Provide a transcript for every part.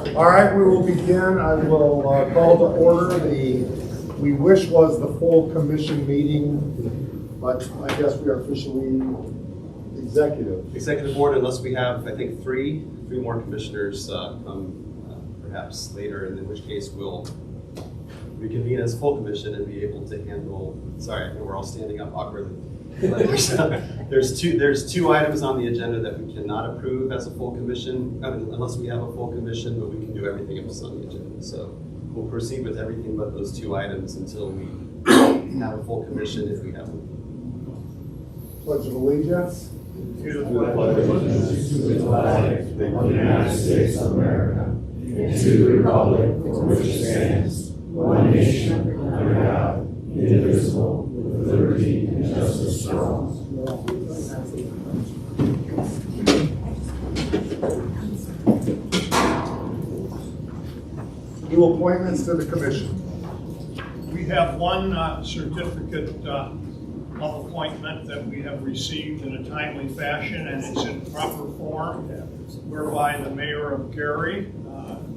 All right, we will begin. I will call to order we wish was the full commission meeting, but I guess we are officially executive. Executive board, unless we have, I think, three more commissioners come perhaps later, and in which case we'll reconvene as full commission and be able to handle, sorry, I know we're all standing up awkwardly. But there's two items on the agenda that we cannot approve as a full commission, unless we have a full commission, but we can do everything else on the agenda. So we'll proceed with everything but those two items until we have a full commission, if we have one. Pledge of allegiance. To the flag of the United States of America, and to the republic for which it stands, one nation, under God, indivisible, with liberty and justice for all. New appointments to the commission. We have one certificate of appointment that we have received in a timely fashion, and it's in proper form, whereby the mayor of Gary,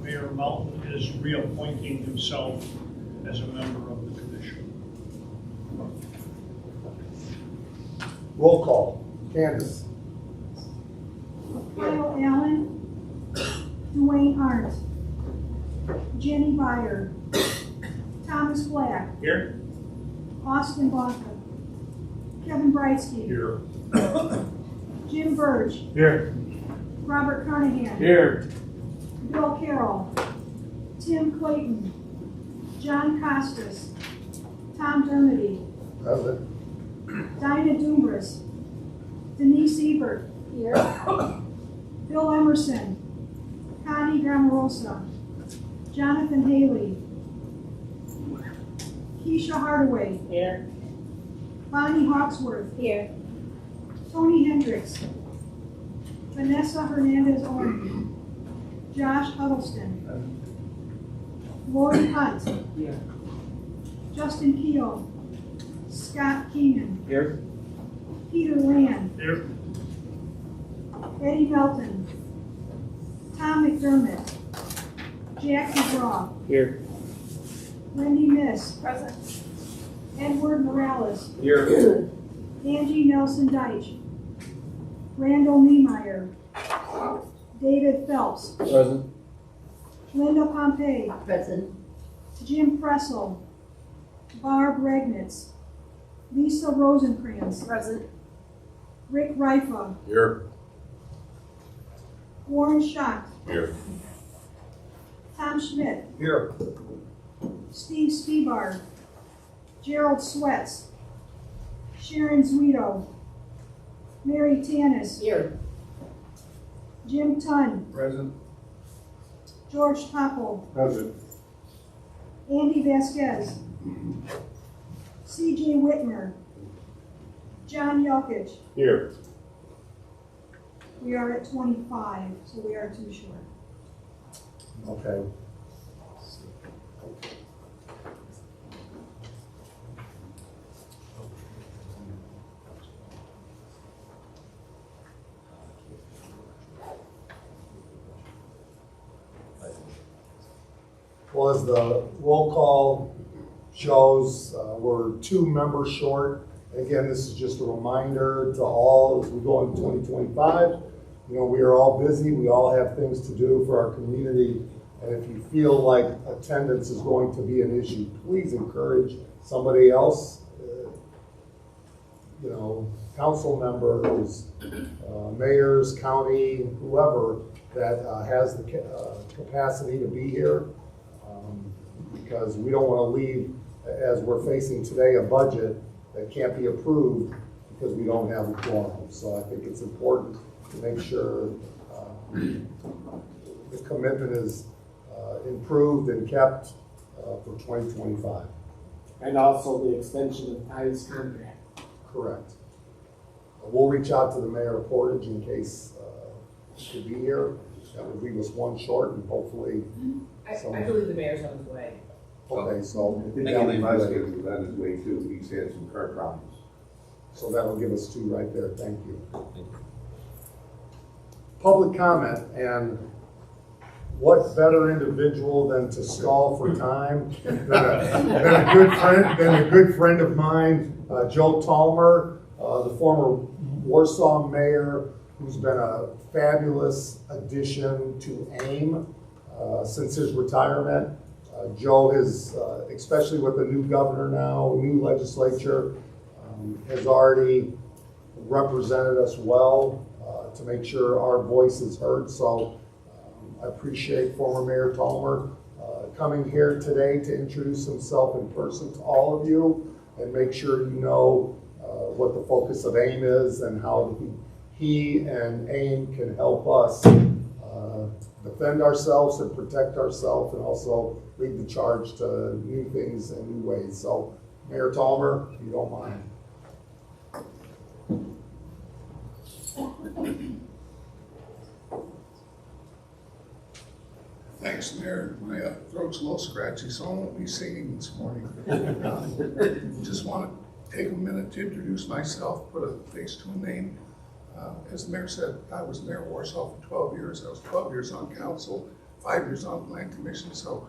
Mayor Melton, is reappointing himself as a member of the commission. Roll call. Candace. Kyle Allen, Dwayne Arndt, Jenny Byer, Thomas Black, Here. Austin Bonka, Kevin Breitsky, Here. Jim Burge, Here. Robert Carnahan, Here. Bill Carroll, Tim Clayton, John Costas, Tom Dermody, Present. Dinah Dumbrus, Denise Ebert, here, Bill Emerson, Connie Grammarosa, Jonathan Haley, Keisha Hardaway, Here. Bonnie Hawksworth, Here. Tony Hendricks, Vanessa Hernandez Owen, Josh Huddleston, Lori Hunt, Here. Justin Keel, Scott Keenan, Here. Peter Land, Here. Eddie Melton, Tom McDermott, Jack McGraw, Here. Wendy Miss, Present. Edward Morales, Here. Angie Nelson Deitch, Randall Niemeyer, David Phelps, Present. Linda Pompey, Present. Jim Pressel, Barb Regnitz, Lisa Rosenkrantz, Present. Rick Rifa, Here. Warren Schacht, Here. Tom Schmidt, Here. Steve Spivard, Gerald Swets, Sharon Zuido, Mary Tanis, Here. Jim Tunn, Present. George Topol, Present. Andy Vasquez, C.J. Whitmer, John Yelkich. Here. We are at 25, so we are too short. Okay. Well, as the roll call shows, we're 2 members short. Again, this is just a reminder to all as we go into 2025. You know, we are all busy. We all have things to do for our community. And if you feel like attendance is going to be an issue, please encourage somebody else, you know, council members, mayors, county, whoever that has the capacity to be here. Because we don't want to leave, as we're facing today, a budget that can't be approved because we don't have a quorum. So I think it's important to make sure the commitment is improved and kept for 2025. And also the extension of Ty's contract. Correct. We'll reach out to the mayor of Portage in case he could be here. That would leave us 1 short, and hopefully. I believe the mayor's on his way. Okay, so. I think Alan Vasquez was on his way too. He's had some car problems. So that'll give us 2 right there. Thank you. Public comment, and what better individual than to stall for time than a good friend of mine, Joe Tallmer, the former Warsaw mayor, who's been a fabulous addition to AIM since his retirement. Joe has, especially with the new governor now, new legislature, has already represented us well to make sure our voice is heard. So I appreciate former Mayor Tallmer coming here today to introduce himself in person to all of you and make sure you know what the focus of AIM is and how he and AIM can help us defend ourselves and protect ourselves and also lead the charge to new things and new ways. So Mayor Tallmer, if you don't mind. Thanks, Mayor. My throat's a little scratchy, so I won't be singing this morning. Just want to take a minute to introduce myself, put a face to a name. As the mayor said, I was Mayor of Warsaw for 12 years. I was 12 years on council, 5 years on plan commission, so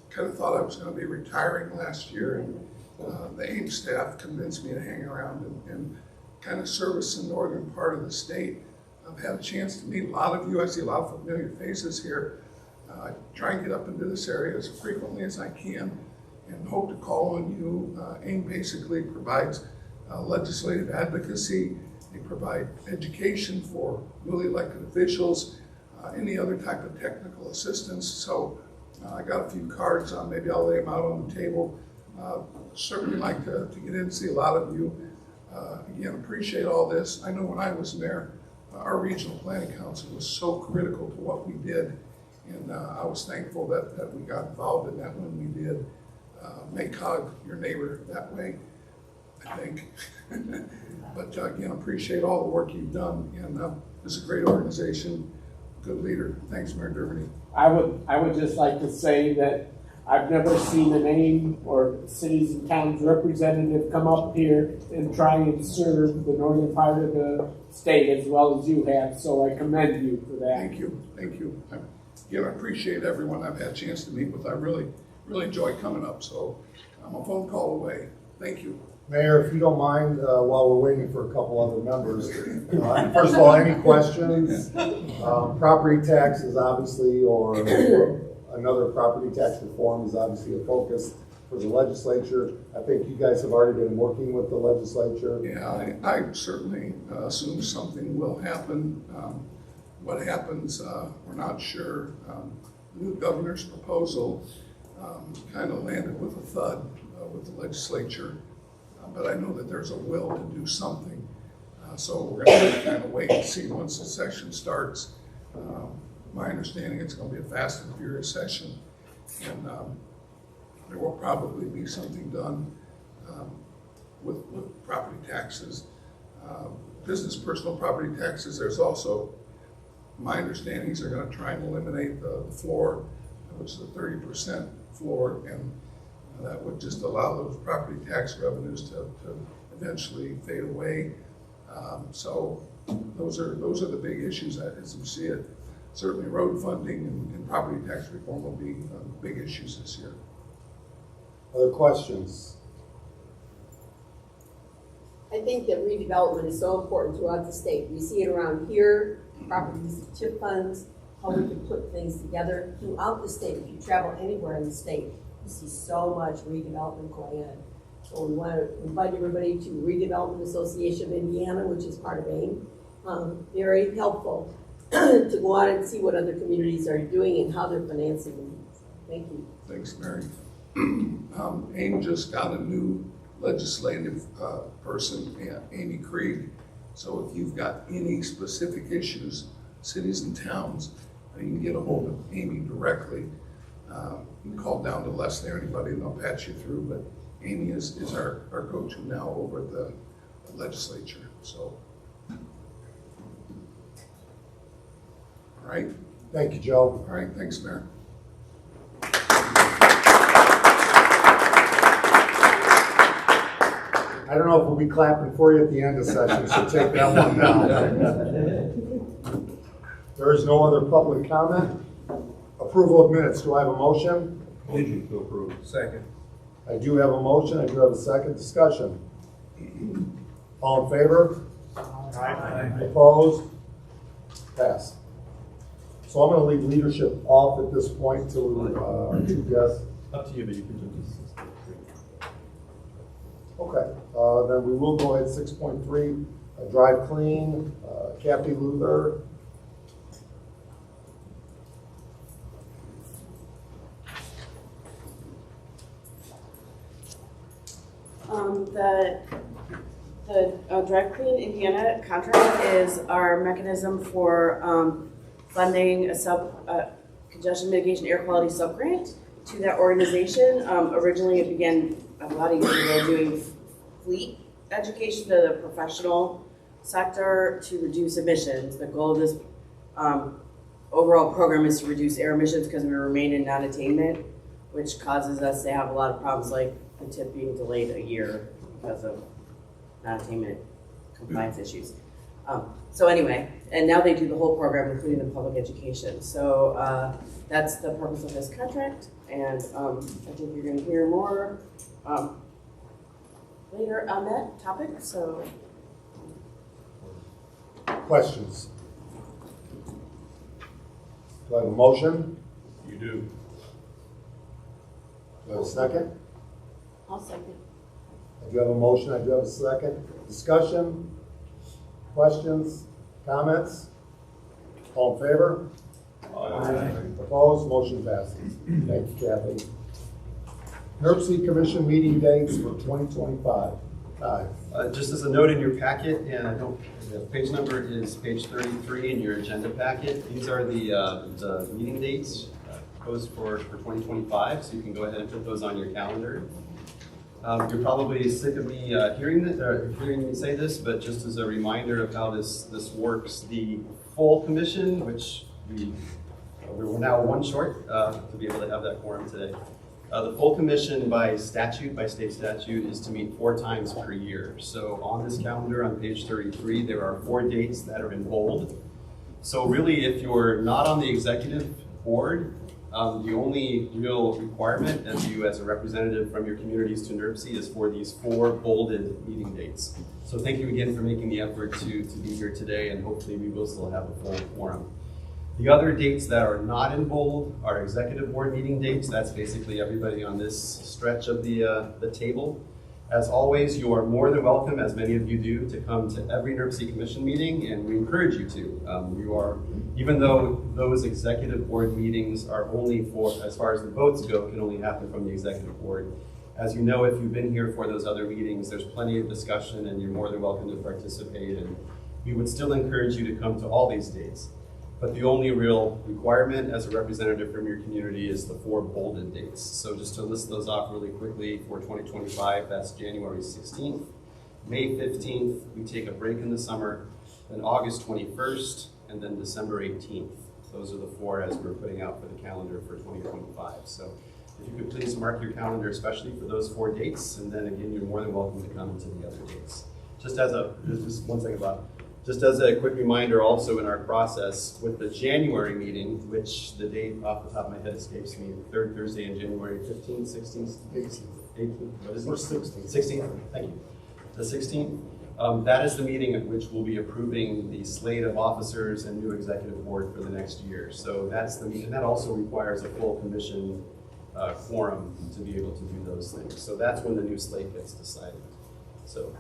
kind of thought I was going to be retiring last year. And the AIM staff convinced me to hang around and kind of service the northern part of the state. I've had a chance to meet a lot of you. I see a lot of familiar faces here. I try and get up into this area as frequently as I can and hope to call on you. AIM basically provides legislative advocacy. They provide education for newly elected officials, any other type of technical assistance. So I got a few cards on, maybe I'll lay them out on the table. Certainly like to get in and see a lot of you. Again, appreciate all this. I know when I was mayor, our regional planning council was so critical to what we did. And I was thankful that we got involved in that when we did. Make hug your neighbor that way, I think. But again, appreciate all the work you've done. And it's a great organization, good leader. Thanks, Mayor Dermody. I would just like to say that I've never seen an AIM or cities and towns representative come up here and try and serve the northern part of the state as well as you have. So I commend you for that. Thank you. Thank you. Again, I appreciate everyone I've had a chance to meet with. I really enjoy coming up. So I'm a phone call away. Thank you. Mayor, if you don't mind, while we're waiting for a couple other members, first of all, any questions? Property taxes, obviously, or another property tax reform is obviously a focus for the legislature. I think you guys have already been working with the legislature. Yeah, I certainly assume something will happen. What happens, we're not sure. The new governor's proposal kind of landed with a thud with the legislature. But I know that there's a will to do something. So we're going to kind of wait and see once the session starts. My understanding, it's going to be a fast and furious session. And there will probably be something done with property taxes. Business personal property taxes, there's also, my understanding is they're going to try and eliminate the floor, which is a 30% floor, and that would just allow those property tax revenues to eventually fade away. So those are the big issues as we see it. Certainly road funding and property tax reform will be big issues this year. Other questions? I think that redevelopment is so important throughout the state. We see it around here, properties, TIP funds, how we can put things together throughout the state. If you travel anywhere in the state, you see so much redevelopment going on. So we want to invite everybody to Redevelopment Association of Indiana, which is part of AIM. Very helpful to go out and see what other communities are doing and how they're financing them. Thank you. Thanks, Mary. AIM just got a new legislative person, Amy Krieg. So if you've got any specific issues, cities and towns, you can get a hold of Amy directly. You can call down to Leslie or anybody and they'll patch you through, but Amy is our go-to now over at the legislature. So, all right. Thank you, Joe. All right, thanks, Mayor. I don't know if we'll be clapping for you at the end of session, so take that one down. There is no other public comment. Approval of minutes, do I have a motion? Motion to approve. Second. I do have a motion, I do have a second discussion. All in favor? Opposed? Pass. So I'm gonna leave leadership off at this point till our two guests. Up to you, but you can do this. Okay, then we will go ahead, 6.3, drive clean, Kathy Luther. The Drive Clean Indiana contract is our mechanism for funding a congestion mitigation air quality subgrant to that organization. Originally, it began a lot of years ago doing fleet education to the professional sector to reduce emissions. The goal of this overall program is to reduce air emissions because we remain in non-attainment, which causes us to have a lot of problems like the tip being delayed a year because of non-attainment compliance issues. So anyway, and now they do the whole program, including the public education. So that's the purpose of this contract, and I think you're going to hear more later on that topic. So, Questions? Do I have a motion? You do. Do I have a second? I'll second. I do have a motion, I do have a second. Discussion? Questions? Comments? All in favor? Opposed? Motion passes. Thank you, Kathy. NERC Commission meeting dates for 2025. Just as a note in your packet, and I don't, the page number is page 33 in your agenda packet. These are the meeting dates proposed for 2025, so you can go ahead and put those on your calendar. You're probably sick of me hearing me say this, but just as a reminder of how this works, the full commission, which we're now one short to be able to have that quorum today. The full commission by state statute, is to meet 4 times per year. So on this calendar on page 33, there are 4 dates that are in bold. So really, if you're not on the executive board, the only real requirement as a representative from your communities to NERC is for these 4 bolded meeting dates. So thank you again for making the effort to be here today, and hopefully we will still have a full quorum. The other dates that are not in bold are executive board meeting dates. That's basically everybody on this stretch of the table. As always, you are more than welcome, as many of you do, to come to every NERC Commission meeting, and we encourage you to. Even though those executive board meetings are only for, as far as the votes go, can only happen from the executive board. As you know, if you've been here for those other meetings, there's plenty of discussion, and you're more than welcome to participate. And we would still encourage you to come to all these dates. But the only real requirement as a representative from your community is the 4 bolded dates. So just to list those off really quickly for 2025, that's January 16th, May 15th, we take a break in the summer, then August 21st, and then December 18th. Those are the 4 as we're putting out for the calendar for 2025. So if you could please mark your calendar, especially for those 4 dates, and then again, you're more than welcome to come to the other dates. Just one second, Bob. Just as a quick reminder also in our process with the January meeting, which the date off the top of my head escapes me, 3rd Thursday in January, 15th, 16th, 18th, what is it? Or 16th. 16th, thank you. The 16th, that is the meeting at which we'll be approving the slate of officers and new executive board for the next year. So that's the meeting, and that also requires a full commission quorum to be able to do those things. So that's when the new slate gets decided. So.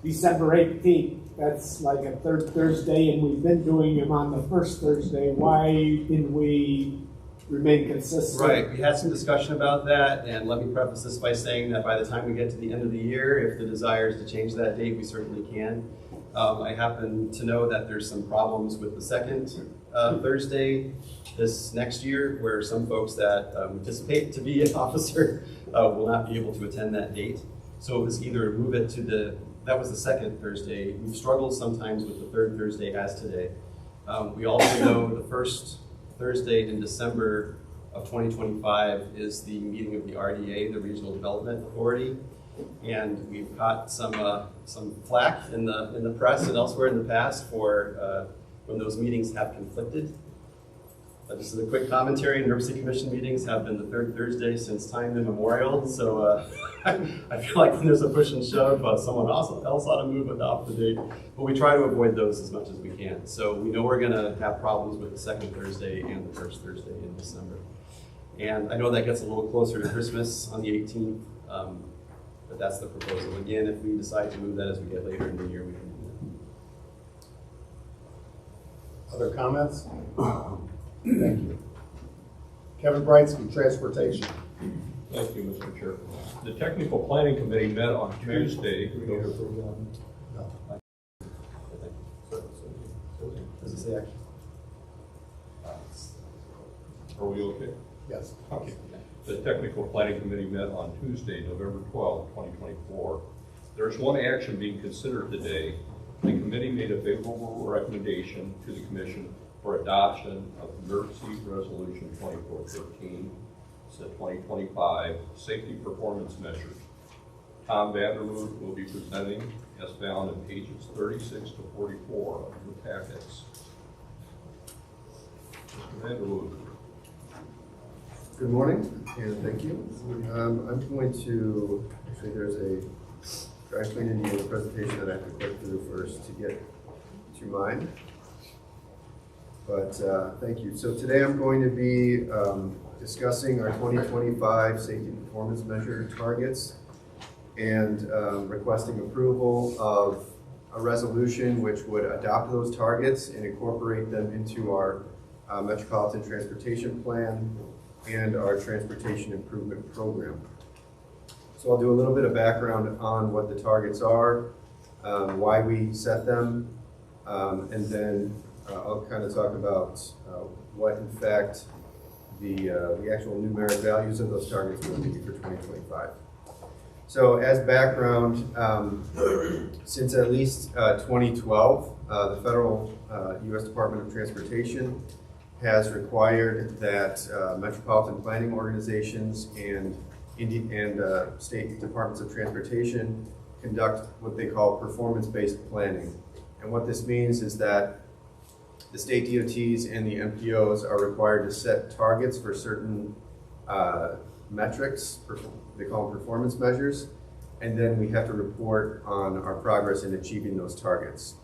December 18th, that's like a 3rd Thursday, and we've been doing them on the 1st Thursday. Why didn't we remain consistent? Right, we had some discussion about that, and let me preface this by saying that by the time we get to the end of the year, if the desire is to change that date, we certainly can. I happen to know that there's some problems with the 2nd Thursday this next year, where some folks that anticipate to be an officer will not be able to attend that date. So it was either move it to that was the 2nd Thursday. We've struggled sometimes with the 3rd Thursday as today. We also know the 1st Thursday in December of 2025 is the meeting of the RDA, the Regional Development Authority. And we've got some flack in the press and elsewhere in the past for when those meetings have conflicted. Just as a quick commentary, NERC Commission meetings have been the third Thursday since time immemorial, so I feel like when there's a push and shove, someone else ought to move it off the date, but we try to avoid those as much as we can. So we know we're gonna have problems with the second Thursday and the first Thursday in December. And I know that gets a little closer to Christmas on the 18th, but that's the proposal. Again, if we decide to move that as we get later in the year, we can do that. Other comments? Thank you. Kevin Brightsky, Transportation. Thank you, Mr. Chair. The Technical Planning Committee met on Tuesday. No. Does it say action? Are we okay? Yes. Okay. The Technical Planning Committee met on Tuesday, November 12, 2024. There is one action being considered today. The committee made a favorable recommendation to the Commission for adoption of NERC Resolution 2413, it's the 2025 Safety Performance Measures. Tom Vanderloot will be presenting as found in pages 36 to 44 of the packets. Mr. Vanderloot. Good morning, and thank you. I'm going to, actually there's a dry clean Indiana presentation that I have to click through first to get to mine. But thank you. So today I'm going to be discussing our 2025 safety performance measure targets and requesting approval of a resolution which would adopt those targets and incorporate them into our Metropolitan Transportation Plan and our Transportation Improvement Program. So I'll do a little bit of background on what the targets are, why we set them, and then I'll kind of talk about what in fact the actual numeric values of those targets will be for 2025. So as background, since at least 2012, the federal U.S. Department of Transportation has required that metropolitan planning organizations and state departments of transportation conduct what they call performance-based planning. And what this means is that the state DOTs and the MPOs are required to set targets for certain metrics, they call them performance measures, and then we have to report on our progress in achieving those targets.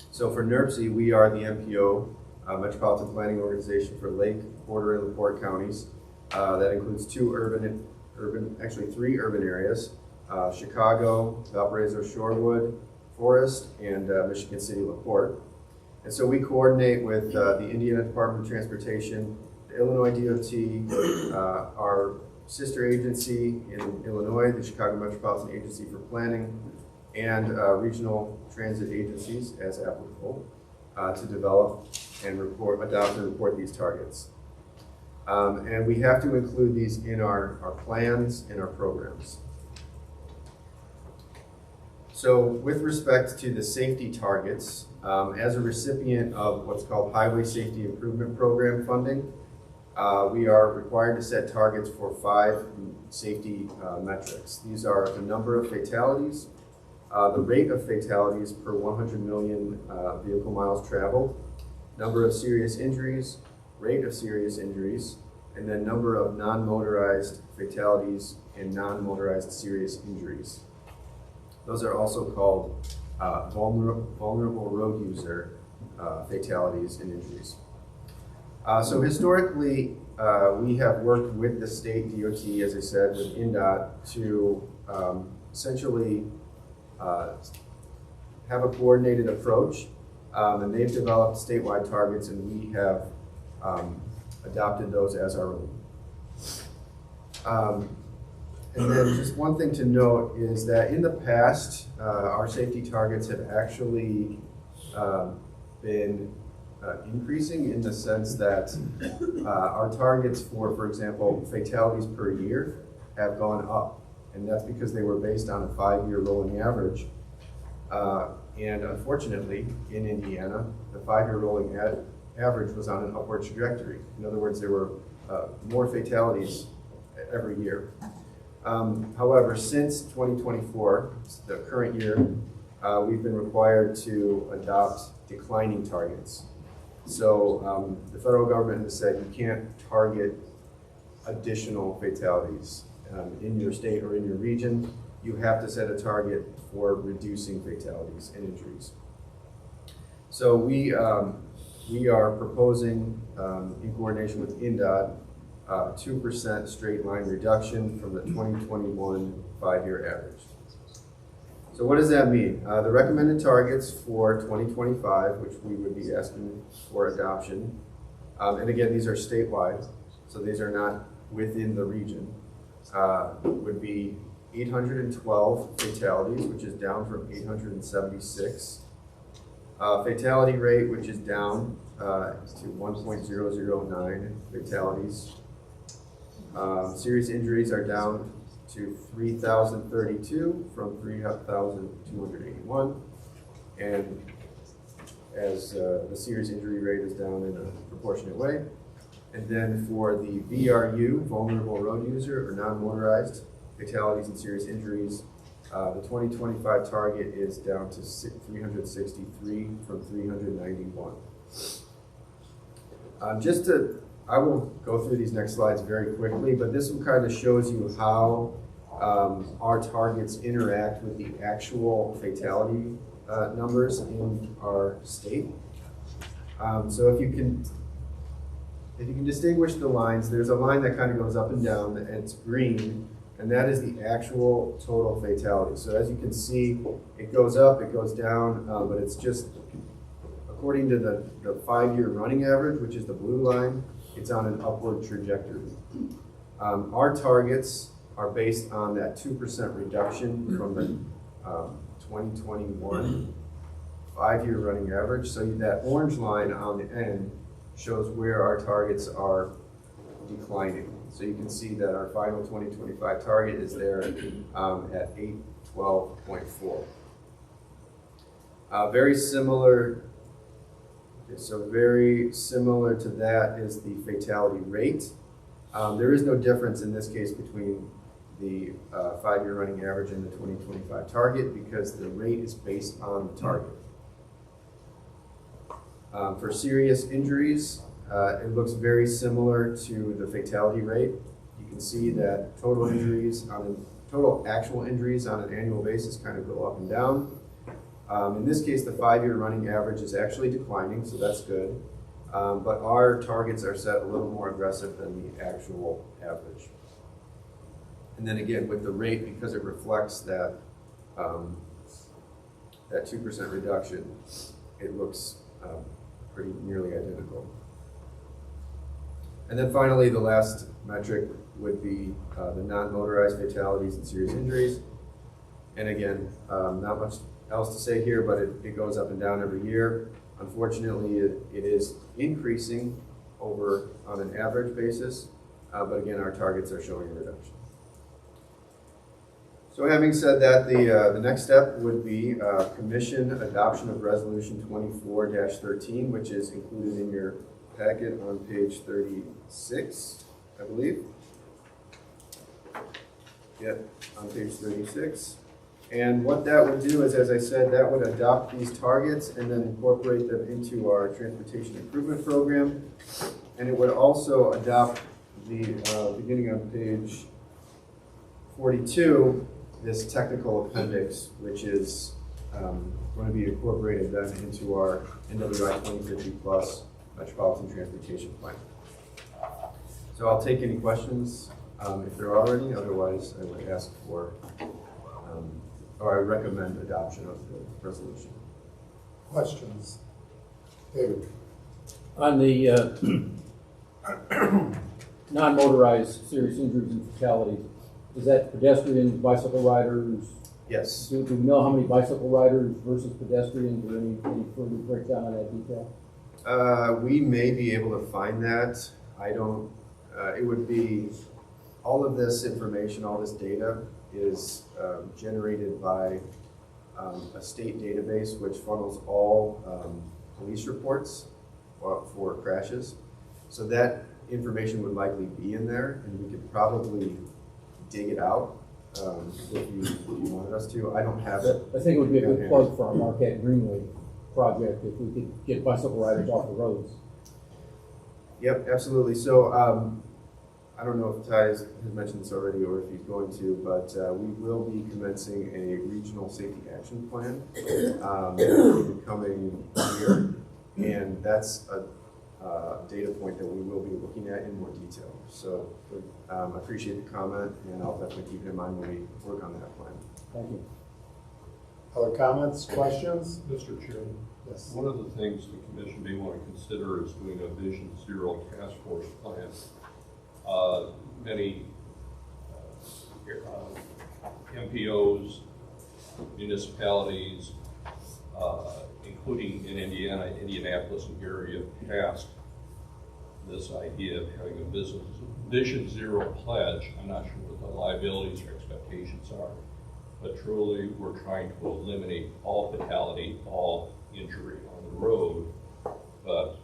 So for NERC, we are the MPO, Metropolitan Planning Organization for Lake, Border, and LaPorte counties. That includes three urban areas, Chicago, Valparaiso, Shorewood, Forest, and Michigan City, LaPorte. And so we coordinate with the Indiana Department of Transportation, the Illinois DOT, our sister agency in Illinois, the Chicago Metropolitan Agency for Planning, and regional transit agencies as applicable to develop and adopt and report these targets. And we have to include these in our plans and our programs. So with respect to the safety targets, as a recipient of what's called Highway Safety Improvement Program funding, we are required to set targets for 5 safety metrics. These are the number of fatalities, the rate of fatalities per 100 million vehicle miles traveled, number of serious injuries, rate of serious injuries, and then number of non-motorized fatalities and non-motorized serious injuries. Those are also called vulnerable road user fatalities and injuries. So historically, we have worked with the state DOT, as I said, with INDOT, to essentially have a coordinated approach, and they've developed statewide targets, and we have adopted those as our own. And then just one thing to note is that in the past, our safety targets have actually been increasing in the sense that our targets for example, fatalities per year have gone up. And that's because they were based on a 5-year rolling average. And unfortunately, in Indiana, the 5-year rolling average was on an upward trajectory. In other words, there were more fatalities every year. However, since 2024, the current year, we've been required to adopt declining targets. So the federal government has said you can't target additional fatalities in your state or in your region. You have to set a target for reducing fatalities and injuries. So we are proposing, in coordination with INDOT, 2% straight line reduction from the 2021 5-year average. So what does that mean? The recommended targets for 2025, which we would be asking for adoption, and again, these are statewide, so these are not within the region, would be 812 fatalities, which is down from 876. Fatality rate, which is down to 1.009 fatalities. Serious injuries are down to 3,032 from 3,281. And as the serious injury rate is down in a proportionate way. And then for the VRU, vulnerable road user or non-motorized, fatalities and serious injuries, the 2025 target is down to 363 from 391. I will go through these next slides very quickly, but this one kind of shows you how our targets interact with the actual fatality numbers in our state. So if you can distinguish the lines, there's a line that kind of goes up and down, and it's green, and that is the actual total fatality. So as you can see, it goes up, it goes down, but it's just according to the 5-year running average, which is the blue line, it's on an upward trajectory. Our targets are based on that 2% reduction from the 2021 5-year running average. So that orange line on the end shows where our targets are declining. So you can see that our final 2025 target is there at 812.4. Very similar to that is the fatality rate. There is no difference in this case between the 5-year running average and the 2025 target because the rate is based on the target. For serious injuries, it looks very similar to the fatality rate. You can see that total actual injuries on an annual basis kind of go up and down. In this case, the 5-year running average is actually declining, so that's good. But our targets are set a little more aggressive than the actual average. And then again, with the rate, because it reflects that 2% reduction, it looks pretty nearly identical. And then finally, the last metric would be the non-motorized fatalities and serious injuries. And again, not much else to say here, but it goes up and down every year. Unfortunately, it is increasing on an average basis, but again, our targets are showing a reduction. So having said that, the next step would be commission adoption of resolution 24-13, which is included in your packet on page 36, I believe. Yep, on page 36. And what that would do is, as I said, that would adopt these targets and then incorporate them into our transportation improvement program. And it would also adopt the, beginning on page 42, this technical appendix, which is going to be incorporated then into our NWI 2050 plus Metropolitan Transportation Plan. So I'll take any questions if there are any. Otherwise, I would ask for, or I recommend adoption of the resolution. Questions? David? On the non-motorized serious injuries and fatalities, is that pedestrians, bicycle riders? Yes. Do we know how many bicycle riders versus pedestrians, or any further breakdown on that detail? We may be able to find that. I don't, it would be, all of this information, all this data is generated by a state database which funnels all police reports for crashes. So that information would likely be in there, and we could probably dig it out if you wanted us to. I don't have it. I think it would be a good plug for our Marquette Greenway project if we could get bicycle riders off the roads. Yep, absolutely. So I don't know if Ty has mentioned this already or if he's going to, but we will be commencing a regional safety action plan in the coming year. And that's a data point that we will be looking at in more detail. So I appreciate the comment, and I'll definitely keep it in mind when we work on that plan. Thank you. Other comments, questions? Mr. Chairman, Yes. one of the things the commission may want to consider is doing a Vision Zero task force plan. Many MPOs, municipalities, including in Indiana, Indianapolis and Gary have passed this idea of having a Vision Zero pledge. I'm not sure what the liabilities or expectations are, but truly we're trying to eliminate all fatality, all injury on the road. But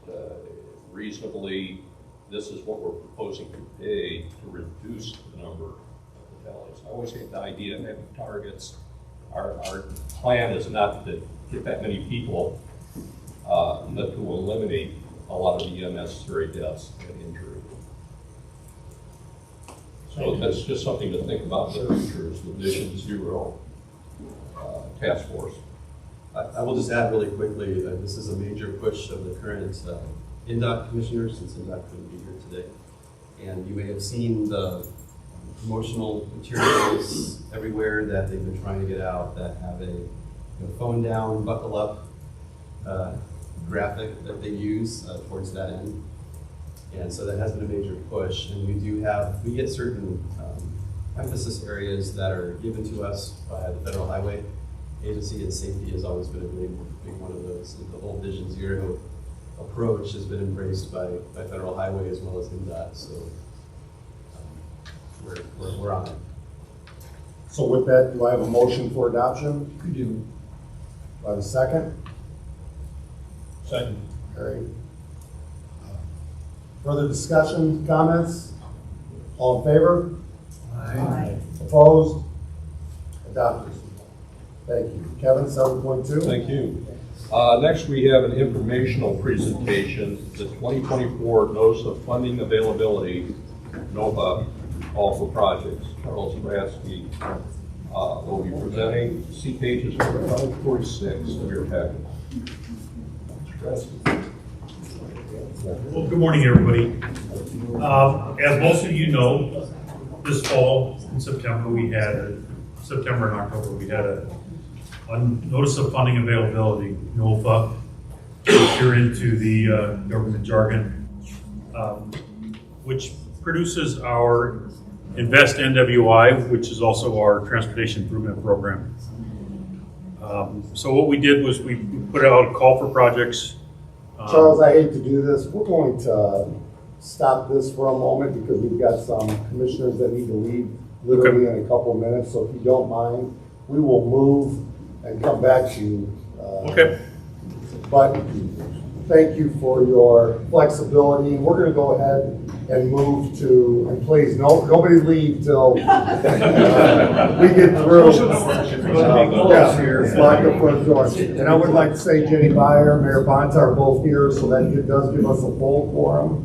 reasonably, this is what we're proposing to pay to reduce the number of fatalities. I always hate the idea of having targets. Our plan is not to get that many people, but to eliminate a lot of the unnecessary deaths and injury. So that's just something to think about in the future, is the Vision Zero task force. I will just add really quickly that this is a major push of the current INDOT commissioners, since INDOT couldn't be here today. And you may have seen the promotional materials everywhere that they've been trying to get out that have a phone down, buckle up graphic that they use towards that end. And so that has been a major push. And we get certain emphasis areas that are given to us by the Federal Highway Agency, and safety has always been a big one of those. And the whole Vision Zero approach has been embraced by Federal Highway as well as INDOT. So we're on it. So with that, do I have a motion for adoption? You do. Do I have a second? Second. Harry. Further discussion, comments? All in favor? Aye. Opposed? Adopted. Thank you. Kevin, 7.2. Thank you. Next, we have an informational presentation, the 2024 Notice of Funding Availability, NOVA, Call for Projects. Charles Ratsky will be presenting. See pages 546 of your packet. Well, good morning, everybody. As most of you know, this fall in September September and October, we had a Notice of Funding Availability, NOFA, if you're into the government jargon, which produces our Invest NWI, which is also our Transportation Improvement Program. So what we did was we put out a call for projects. Charles, I hate to do this. We're going to stop this for a moment because we've got some commissioners that need to leave literally in a couple of minutes. So if you don't mind, we will move and come back to you. Okay. But thank you for your flexibility. We're going to go ahead and move to, and please, nobody leave till we get through. Yeah, lock the front door. And I would like to say Jenny Byer, Mayor Bonta are both here, so that it does give us a full quorum.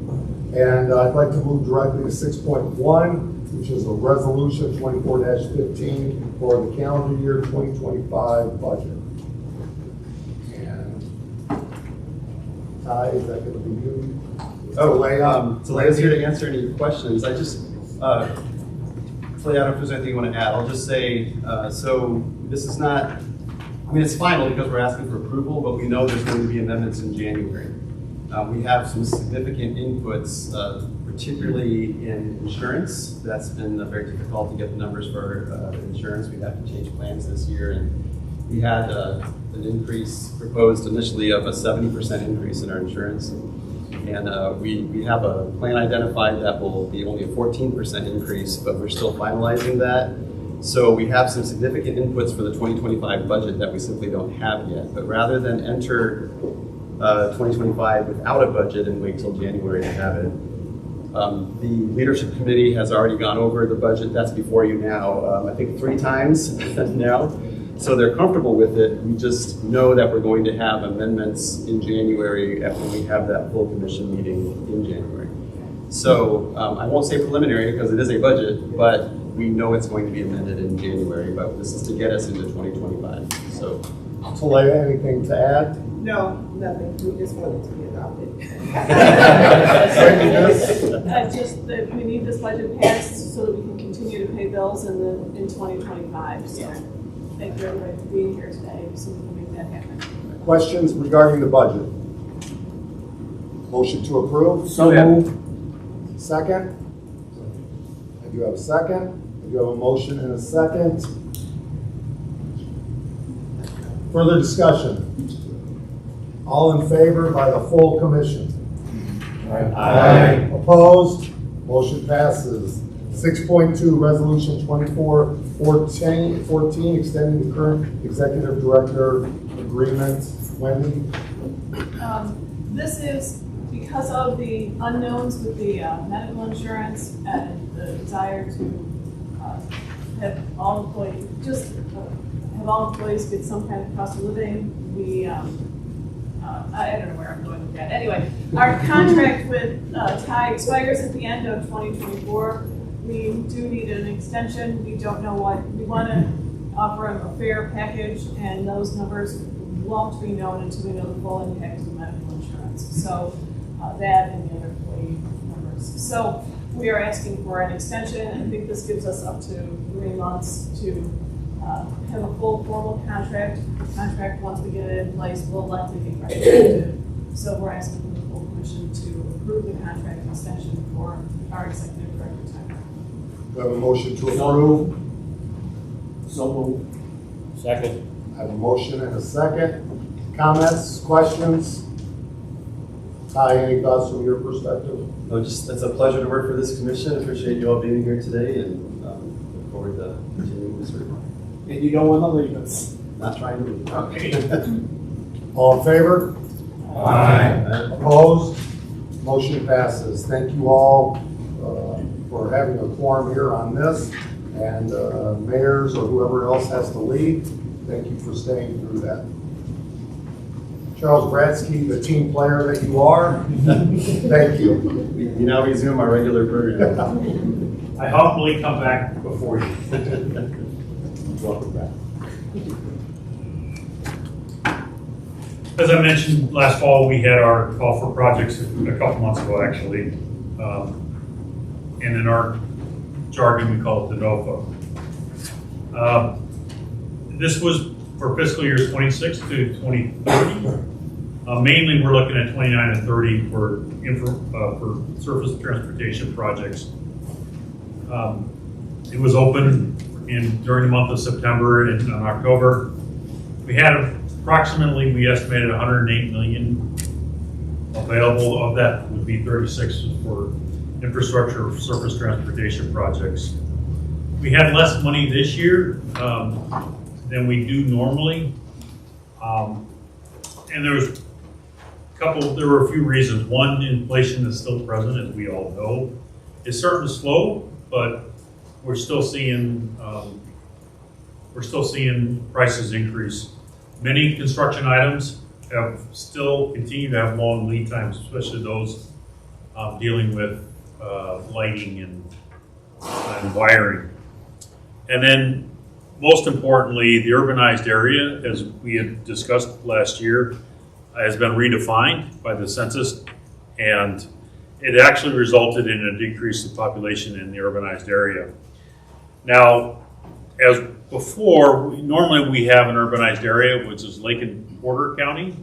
And I'd like to move directly to 6.1, which is a resolution 24-15 for the calendar year 2025 budget. And Ty, is that going to be you? So Leia's here to answer any questions. I just, Leia, I don't know if there's anything you want to add. I'll just say, so this is not, I mean, it's final because we're asking for approval, but we know there's going to be amendments in January. We have some significant inputs, particularly in insurance. That's been very difficult to get the numbers for insurance. We've had to change plans this year, and we had an increase proposed initially of a 70% increase in our insurance. And we have a plan identified that will be only a 14% increase, but we're still finalizing that. So we have some significant inputs for the 2025 budget that we simply don't have yet. But rather than enter 2025 without a budget and wait till January to have it, the leadership committee has already gone over the budget. That's before you now, I think 3 times now. So they're comfortable with it. We just know that we're going to have amendments in January after we have that full commission meeting in January. So I won't say preliminary because it is a budget, but we know it's going to be amended in January, but this is to get us into 2025. So, Talia, anything to add? No, nothing, we just want it to be adopted. Just that we need this budget passed so that we can continue to pay bills in 2025. So thank you everybody for being here today so we can make that happen. Questions regarding the budget? Motion to approve? So moved. Second? I do have a second. I do have a motion and a second. Further discussion? All in favor by the full commission? Aye. Opposed? Motion passes. 6.2, Resolution 2414, extending the current executive director agreement. Wendy? This is because of the unknowns with the medical insurance and the desire to have all employees, have all employees get some kind of cost of living. We, I don't know where I'm going with that. Anyway, our contract with TIE expires at the end of 2024. We do need an extension. We don't know what, we want to offer them a fair package, and those numbers won't be known until we know the full impact of the medical insurance. So that and the other employee numbers. So we are asking for an extension. I think this gives us up to 3 months to have a full formal contract. The contract, once we get it in place, will likely be retroactive. So we're asking for the full commission to approve the contract extension for our executive director time. We have a motion to approve. So moved. Second. I have a motion and a second. Comments, questions? Ty, any thoughts from your perspective? no, just it's a pleasure to work for this commission. Appreciate you all being here today, and look forward to continuing this work. And you don't want to leave us. Not trying to leave. Okay. All in favor? Aye. Opposed? Motion passes. Thank you all for having a quorum here on this, and mayors or whoever else has to leave, thank you for staying through that. Charles Bradsky, the team player that you are, thank you. We now resume our regular program. I hopefully come back before you. Welcome back. As I mentioned last fall, we had our call for projects a couple months ago, actually. And in our jargon, we call it de novo. This was for fiscal years 26 to 2030. Mainly, we're looking at 29 and 30 for surface transportation projects. It was open during the month of September and October. We had approximately, we estimated 108 million available. Of that would be 36 for infrastructure surface transportation projects. We had less money this year than we do normally. And there were a few reasons. One, inflation is still present, as we all know. It's starting to slow, but we're still seeing prices increase. Many construction items still continue to have long lead times, especially those dealing with lighting and wiring. And then, most importantly, the urbanized area, as we had discussed last year, has been redefined by the census, and it actually resulted in a decrease in population in the urbanized area. Now, as before, normally we have an urbanized area, which is Lake and Porter County,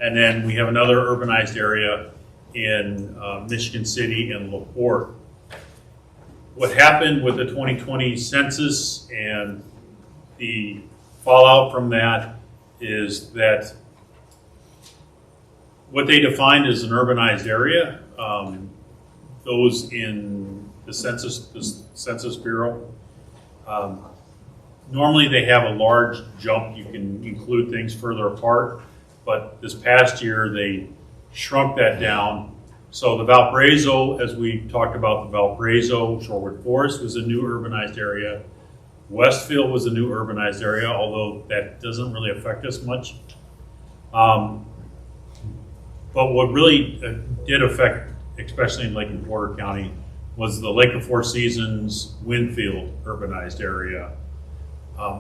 and then we have another urbanized area in Michigan City and LaPorte. What happened with the 2020 census and the fallout from that is that what they defined as an urbanized area, those in the Census Bureau, normally they have a large jump. You can include things further apart, but this past year they shrunk that down. So the Valparaiso, as we talked about, the Valparaiso Shorewood Forest was a new urbanized area. Westfield was a new urbanized area, although that doesn't really affect us much. But what really did affect, especially in Lake and Porter County, was the Lake of Four Seasons Winfield urbanized area,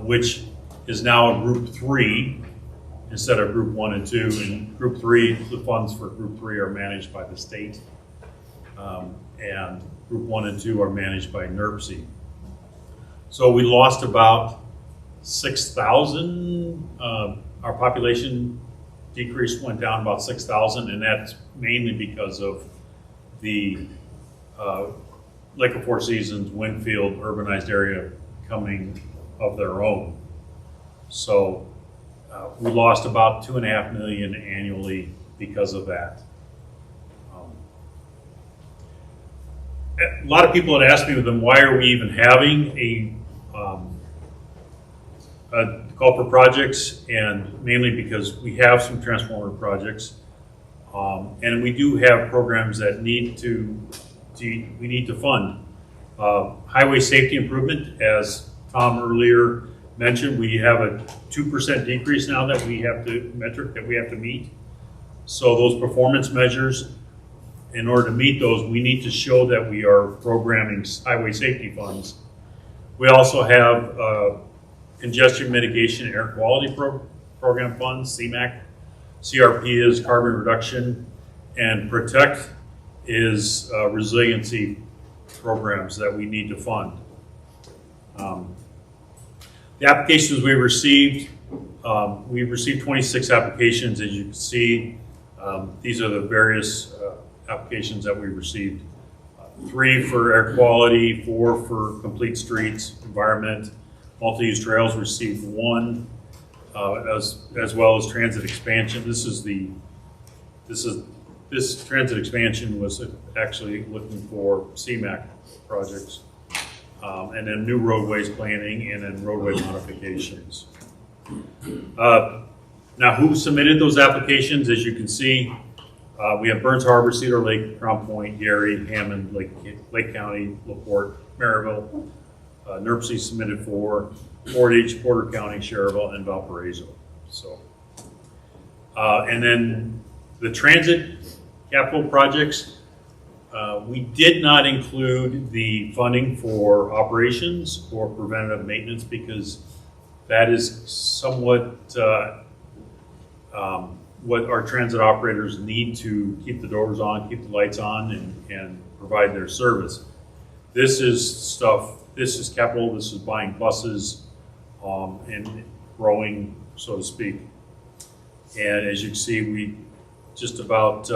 which is now a Group 3 instead of Group 1 and 2. And Group 3, the funds for Group 3 are managed by the state, and Group 1 and 2 are managed by NERC. So we lost about 6,000. Our population decrease went down about 6,000, and that's mainly because of the Lake of Four Seasons Winfield urbanized area coming of their own. So we lost about 2.5 million annually because of that. A lot of people had asked me, then why are we even having a call for projects? And mainly because we have some transformative projects, and we do have programs that we need to fund. Highway safety improvement, as Tom earlier mentioned, we have a 2% decrease now that we have to metric that we have to meet. So those performance measures, in order to meet those, we need to show that we are programming highway safety funds. We also have congestion mitigation and air quality program funds, CMAQ. CRP is carbon reduction, and PROTECT is resiliency programs that we need to fund. The applications we received 26 applications, as you can see. These are the various applications that we received. 3 for air quality, 4 for complete streets, environment. Multi-use trails received 1, as well as transit expansion. This transit expansion was actually looking for CMAQ projects, and then new roadways planning, and then roadway modifications. Now, who submitted those applications? As you can see, we have Burns Harbor, Cedar Lake, Crown Point, Gary, Hammond, Lake County, LaPorte, Maryville. NERC submitted 4, Portage, Porter County, Cherville, and Valparaiso. So, and then the transit capital projects, we did not include the funding for operations or preventative maintenance because that is somewhat what our transit operators need to keep the doors on, keep the lights on, and provide their service. This is capital, this is buying buses and growing, so to speak. And as you can see, we just about,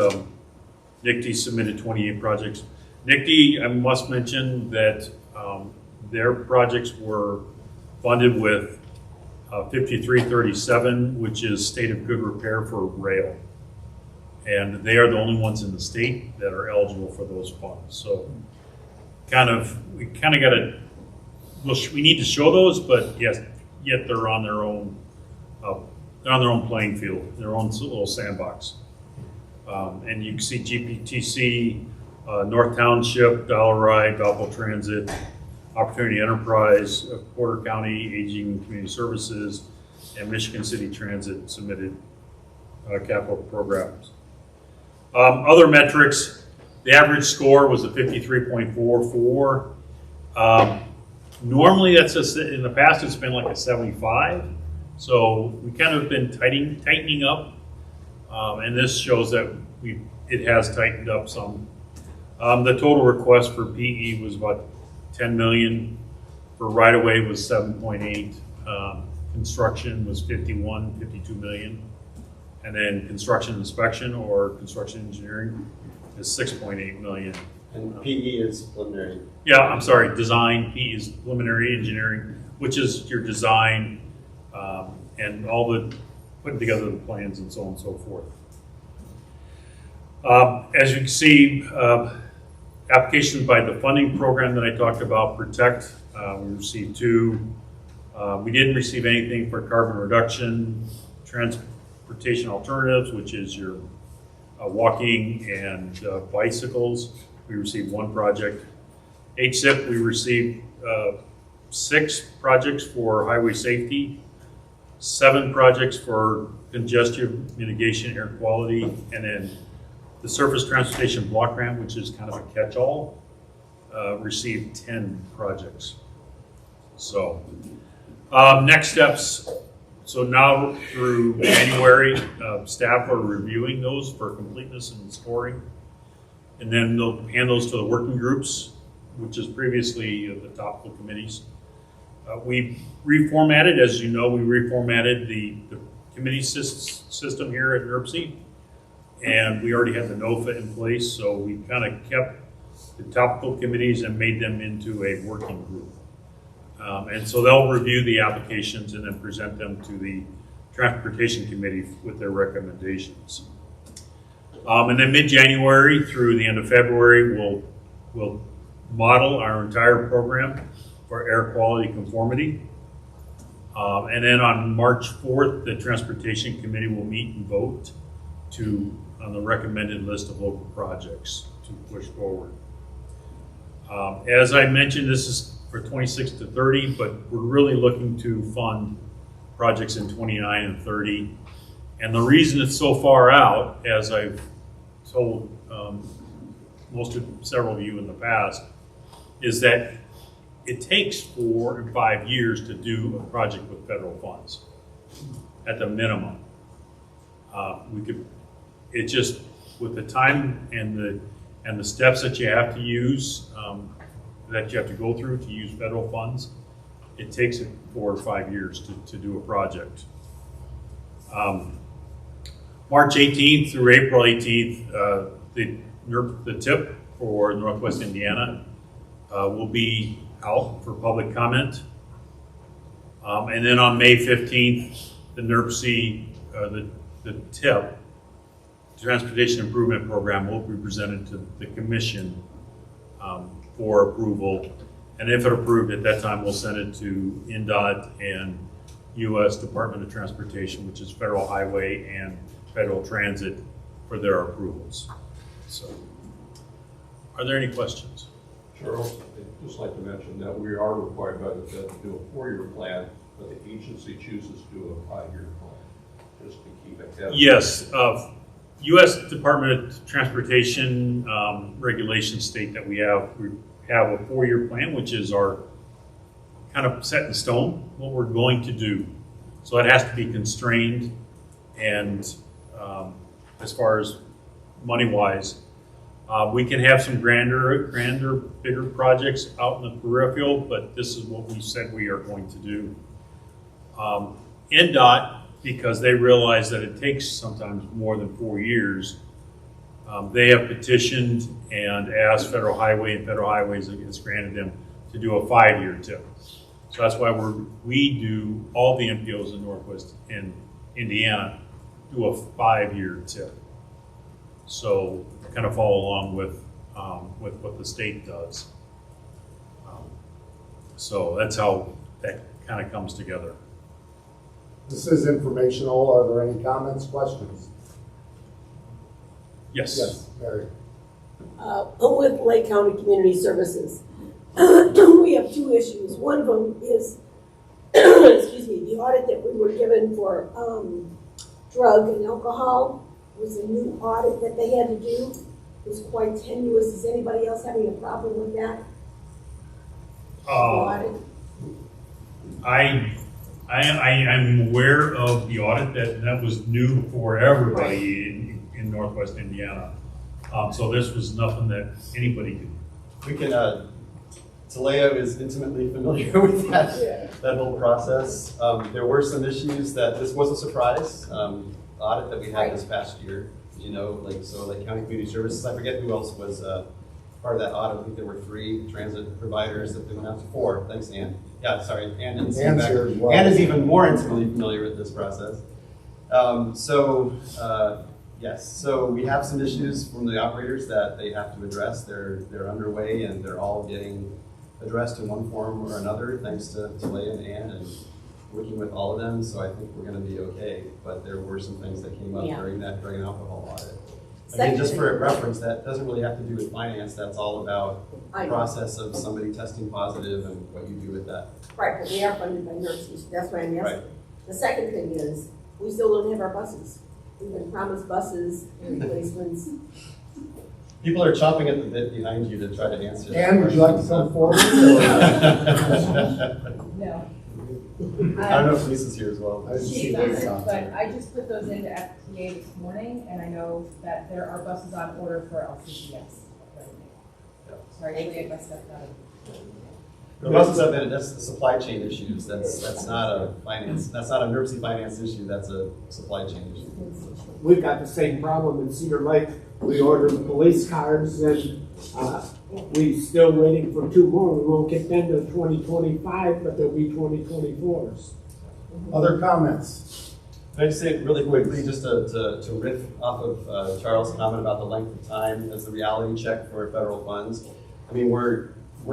NICTE submitted 28 projects. NICTE, I must mention that their projects were funded with 5337, which is state of good repair for rail. And they are the only ones in the state that are eligible for those funds. So we need to show those, but yet they're on their own playing field, their own little sandbox. And you can see GPTC, North Township, Dollar Ride, Valpo Transit, Opportunity Enterprise, Porter County Aging and Community Services, and Michigan City Transit submitted capital programs. Other metrics, the average score was a 53.44. Normally in the past it's been like a 75. So we kind of been tightening up, and this shows that it has tightened up some. The total request for PE was about 10 million. For right-of-way was 7.8. Construction was 52 million. And then construction inspection or construction engineering is 6.8 million. And PE is preliminary. Yeah, I'm sorry, design. PE is preliminary engineering, which is your design and all the putting together the plans and so on and so forth. As you can see, applications by the funding program that I talked about, PROTECT, we received 2. We didn't receive anything for carbon reduction, transportation alternatives, which is your walking and bicycles. We received 1 project. HSIP, we received 6 projects for highway safety, 7 projects for congestion mitigation, air quality, and then the surface transportation block grant, which is kind of a catch-all, received 10 projects. So next steps. So now through January, staff are reviewing those for completeness and scoring. And then they'll hand those to the working groups, which is previously the topical committees. We reformatted, as you know, we reformatted the committee system here at NERC. And we already had the NOFA in place, so we kind of kept the topical committees and made them into a working group. And so they'll review the applications and then present them to the Transportation Committee with their recommendations. And then mid-January through the end of February, we'll model our entire program for air quality conformity. And then on March 4th, the Transportation Committee will meet and vote on the recommended list of local projects to push forward. As I mentioned, this is for 26 to 30, but we're really looking to fund projects in 29 and 30. And the reason it's so far out, as I've told several of you in the past, is that it takes 4 and 5 years to do a project with federal funds, at the minimum. It just, with the time and the steps that you have to use, that you have to go through to use federal funds, it takes 4 or 5 years to do a project. March 18th through April 18th, the TIP for Northwest Indiana will be out for public comment. And then on May 15th, the NERC, the TIP, Transportation Improvement Program, will be presented to the Commission for approval. And if it approved at that time, we'll send it to INDOT and U.S. Department of Transportation, which is Federal Highway and Federal Transit, for their approvals. So, are there any questions? Charles, I'd just like to mention that we are required by the Fed to do a 4-year plan, but the agency chooses to do a 5-year plan, just to keep ahead. Yes, U.S. Department of Transportation regulations state that we have a 4-year plan, which is our kind of set in stone, what we're going to do. So it has to be constrained, and as far as money-wise, we can have some grander, bigger projects out in the peripheral, but this is what we said we are going to do. INDOT, because they realize that it takes sometimes more than 4 years, they have petitioned and asked Federal Highway, and Federal Highways has granted them to do a 5-year TIP. So that's why we do all the MPOs in Northwest and Indiana do a 5-year TIP. So kind of follow along with what the state does. So that's how that kind of comes together. This is informational. Are there any comments, questions? Yes. Yes, Mary. With Lake County Community Services, we have 2 issues. One of them is, excuse me, the audit that we were given for drug and alcohol was a new audit that they had to do. It was quite tenuous. Is anybody else having a problem with that? Audit? I'm aware of the audit that was new for everybody in Northwest Indiana. So this was nothing that anybody could. We can, Taleo is intimately familiar with that whole process. There were some issues that this was a surprise audit that we had this past year. You know, like County Community Services, I forget who else was part of that audit. I think there were 3 transit providers that they went out to 4. Thanks, Ann. Yeah, sorry, Ann didn't see back. Ann is even more intimately familiar with this process. Yes, so we have some issues from the operators that they have to address. They're underway, and they're all getting addressed in one form or another, thanks to Leah and Ann and working with all of them. So I think we're going to be okay. But there were some things that came up during an alcohol audit. Again, just for reference, that doesn't really have to do with finance, that's all about I the know. process of somebody testing positive and what you do with that. Right, but we are funded by NERC, so that's why I'm Right. asking. The second thing is, we still don't have our buses. We've been promised buses and replacements. People are chomping at the bit behind you to try to answer that. Ann, would you like to come forward? No. I don't know if Lisa's here as well. I didn't see She that. isn't, but I just put those into FTA this morning, and I know that there are buses on order for LCCS. Sorry, I got stuff out of. The buses have been, that's the supply chain issues, that's not a finance, that's not a NERC finance issue, that's a supply chain issue. We've got the same problem in Cedar Lake. We ordered police cars and, we still waiting for 2 more. We won't get them to 2025, but there'll be 2024s. Other comments? Can I just say really quickly, just to riff off of Charles' comment about the length of time as the reality check for federal funds. I mean, we're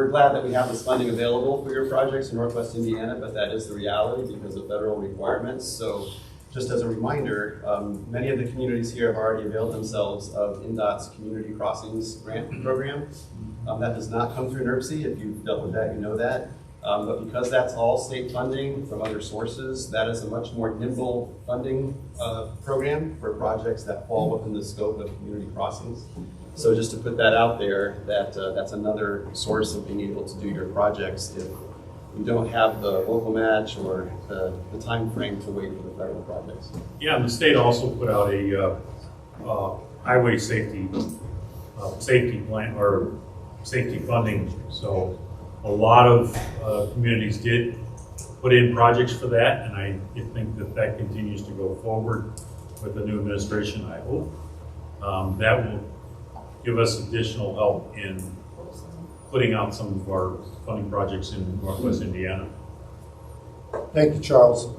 glad that we have this funding available for your projects in Northwest Indiana, but that is the reality because of federal requirements. So just as a reminder, many of the communities here have already availed themselves of INDOT's Community Crossings Grant Program. That does not come through NERC. If you've dealt with that, you know that. But because that's all state funding from other sources, that is a much more nimble funding program for projects that fall within the scope of community crossings. So just to put that out there, that's another source of being able to do your projects if you don't have the local match or the time frame to wait for the federal projects. Yeah, and the state also put out a highway safety plan or safety funding. So a lot of communities did put in projects for that, and I think that continues to go forward with the new administration, I hope. That will give us additional help in putting out some of our funding projects in Northwest Indiana. Thank you, Charles.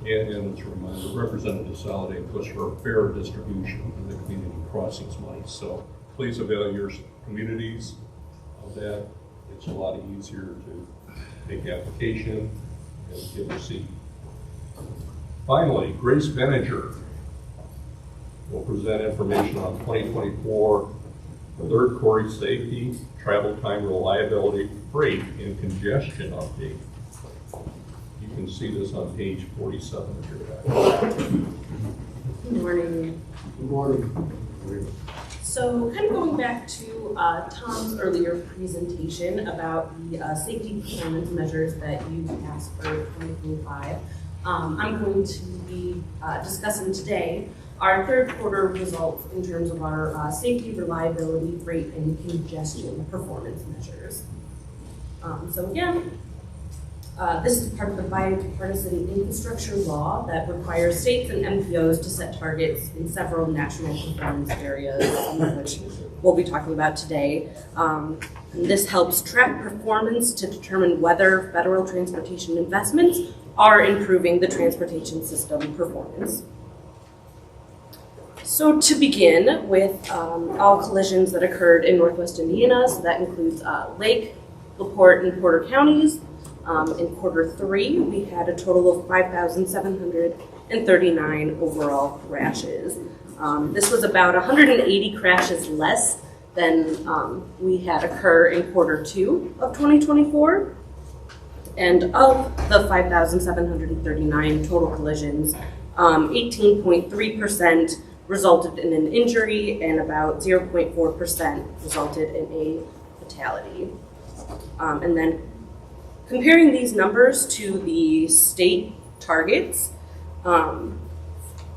And as a reminder, Representative Soliday pushed for a fair distribution of the community crossings money. So please avail your communities of that. It's a lot easier to make application and get a seat. Finally, Grace Benninger will present information on 2024 third quarter safety, travel time, reliability, freight, and congestion update. You can see this on page 47 of your packet. Good morning. Good morning. So kind of going back to Tom's earlier presentation about the safety performance measures that you asked for 2025, I'm going to be discussing today our third quarter results in terms of our safety, reliability, freight, and congestion performance measures. So again, this is part of the bipartisan infrastructure law that requires states and MPOs to set targets in several national performance areas, some of which we'll be talking about today. And this helps track performance to determine whether federal transportation investments are improving the transportation system performance. So to begin with, all collisions that occurred in Northwest Indiana, so that includes Lake, LaPorte, and Porter counties. In quarter 3, we had a total of 5,739 overall crashes. This was about 180 crashes less than we had occur in quarter 2 of 2024. And of the 5,739 total collisions, 18.3% resulted in an injury and about 0.4% resulted in a fatality. And then comparing these numbers to the state targets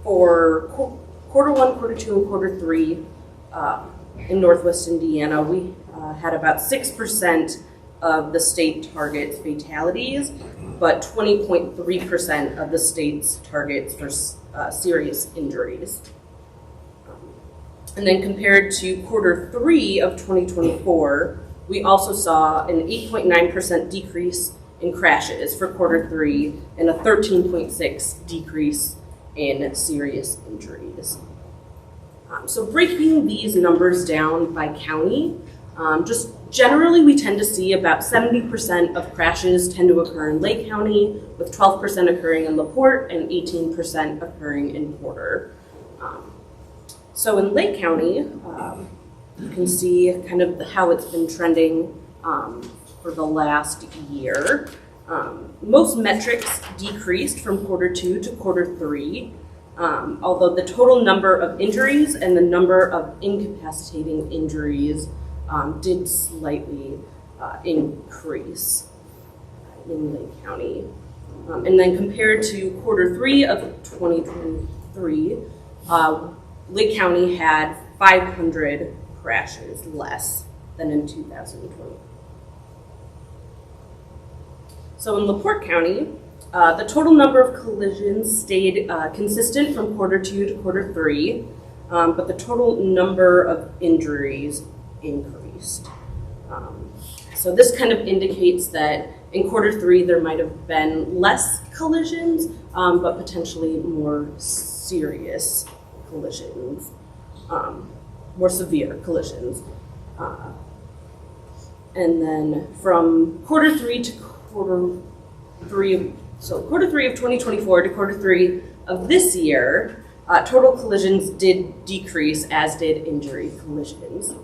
for quarter 1, quarter 2, and quarter 3 in Northwest Indiana, we had about 6% of the state targets fatalities, but 20.3% of the state's targets for serious injuries. And then compared to quarter 3 of 2024, we also saw an 8.9% decrease in crashes for quarter 3 and a 13.6% decrease in serious injuries. So breaking these numbers down by county, just generally we tend to see about 70% of crashes tend to occur in Lake County, with 12% occurring in LaPorte and 18% occurring in Porter. So in Lake County, you can see kind of how it's been trending for the last year. Most metrics decreased from Q2 to Q3, although the total number of injuries and the number of incapacitating injuries did slightly increase in Lake County. And then compared to Q3 of 2023, Lake County had 500 crashes less than in 2020. So in LaPorte County, the total number of collisions stayed consistent from Q2 to Q3, but the total number of injuries increased. So this kind of indicates that in Q3 there might have been less collisions, but potentially more serious collisions, more severe collisions. And then from Q3 to Q3, so Q3 of 2024 to Q3 of this year, total collisions did decrease, as did injury collisions.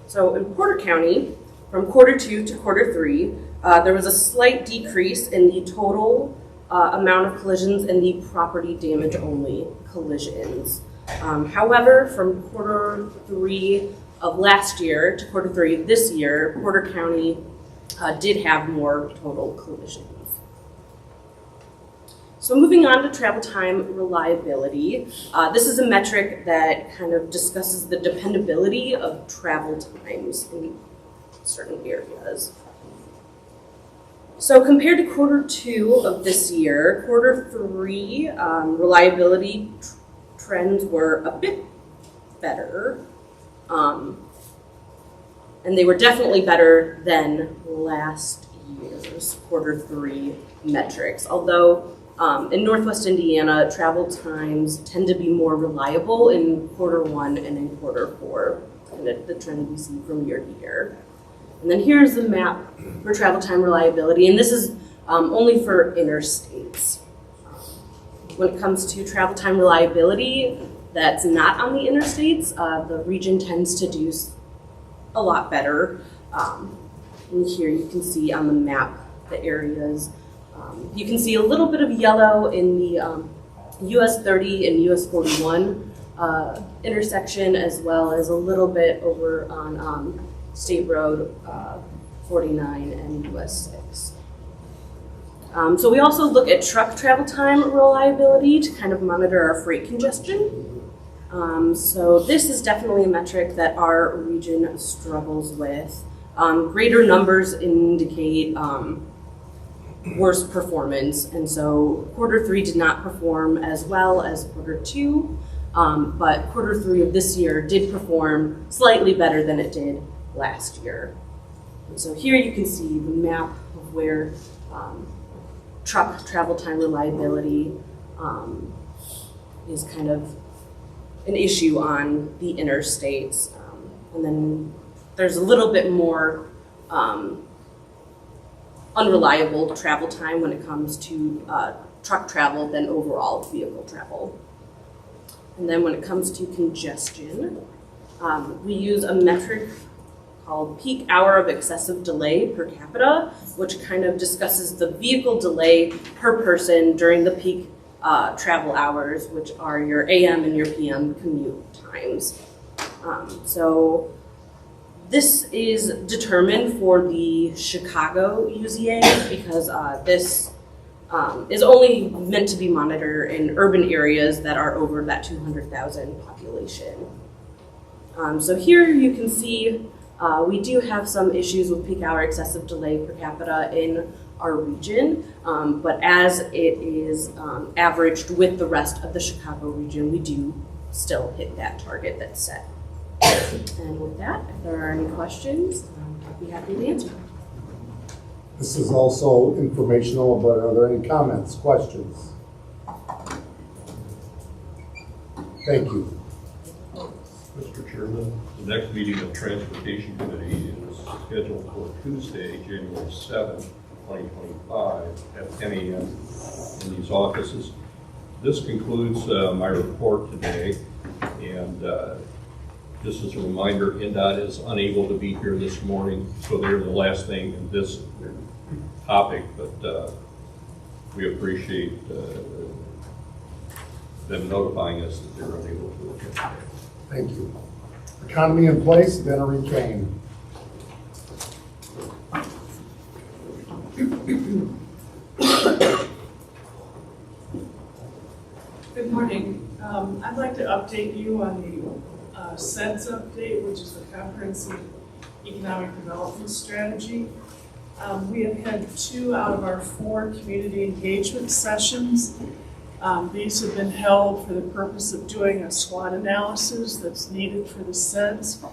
So in Porter County, from Q2 to Q3, there was a slight decrease in the total amount of collisions and the property damage only collisions. However, from Q3 of last year to Q3 of this year, Porter County did have more total collisions. So moving on to travel time reliability, this is a metric that kind of discusses the dependability of travel times in certain areas. So compared to Q2 of this year, Q3 reliability trends were a bit better, and they were definitely better than last year's Q3 metrics, although in Northwest Indiana, travel times tend to be more reliable in Q1 and in Q4, kind of the trend we see from year to year. And then here's the map for travel time reliability, and this is only for interstates. When it comes to travel time reliability that's not on the interstates, the region tends to do a lot better. And here you can see on the map the areas. You can see a little bit of yellow in the US 30 and US 41 intersection, as well as a little bit over on State Road 49 and US 6. So we also look at truck travel time reliability to kind of monitor our freight congestion. So this is definitely a metric that our region struggles with. Greater numbers indicate worse performance, and so Q3 did not perform as well as Q2, but Q3 of this year did perform slightly better than it did last year. And so here you can see the map of where truck travel time reliability is kind of an issue on the interstates, and then there's a little bit more unreliable travel time when it comes to truck travel than overall vehicle travel. And then when it comes to congestion, we use a metric called peak hour of excessive delay per capita, which kind of discusses the vehicle delay per person during the peak travel hours, which are your AM and your PM commute times. So this is determined for the Chicago UZA because this is only meant to be monitored in urban areas that are over that 200,000 population. So here you can see we do have some issues with peak hour excessive delay per capita in our region, but as it is averaged with the rest of the Chicago region, we do still hit that target that's set. And with that, if there are any questions, I'd be happy to answer. This is also informational, but are there any comments, questions? Thank you. Mr. Chairman, the next meeting of Transportation Committee is scheduled for Tuesday, January 7th, 2025 at 10 a.m. in these offices. This concludes my report today. And just as a reminder, NDOT is unable to be here this morning, so they're the last thing in this topic, but we appreciate them notifying us that they're unable to attend today. Thank you. Economy in place, Dennery Kane. Good morning. I'd like to update you on the SEDS update, which is the Comprehensive Economic Development Strategy. We have had 2 out of our 4 community engagement sessions. These have been held for the purpose of doing a SWOT analysis that's needed for the SEDS.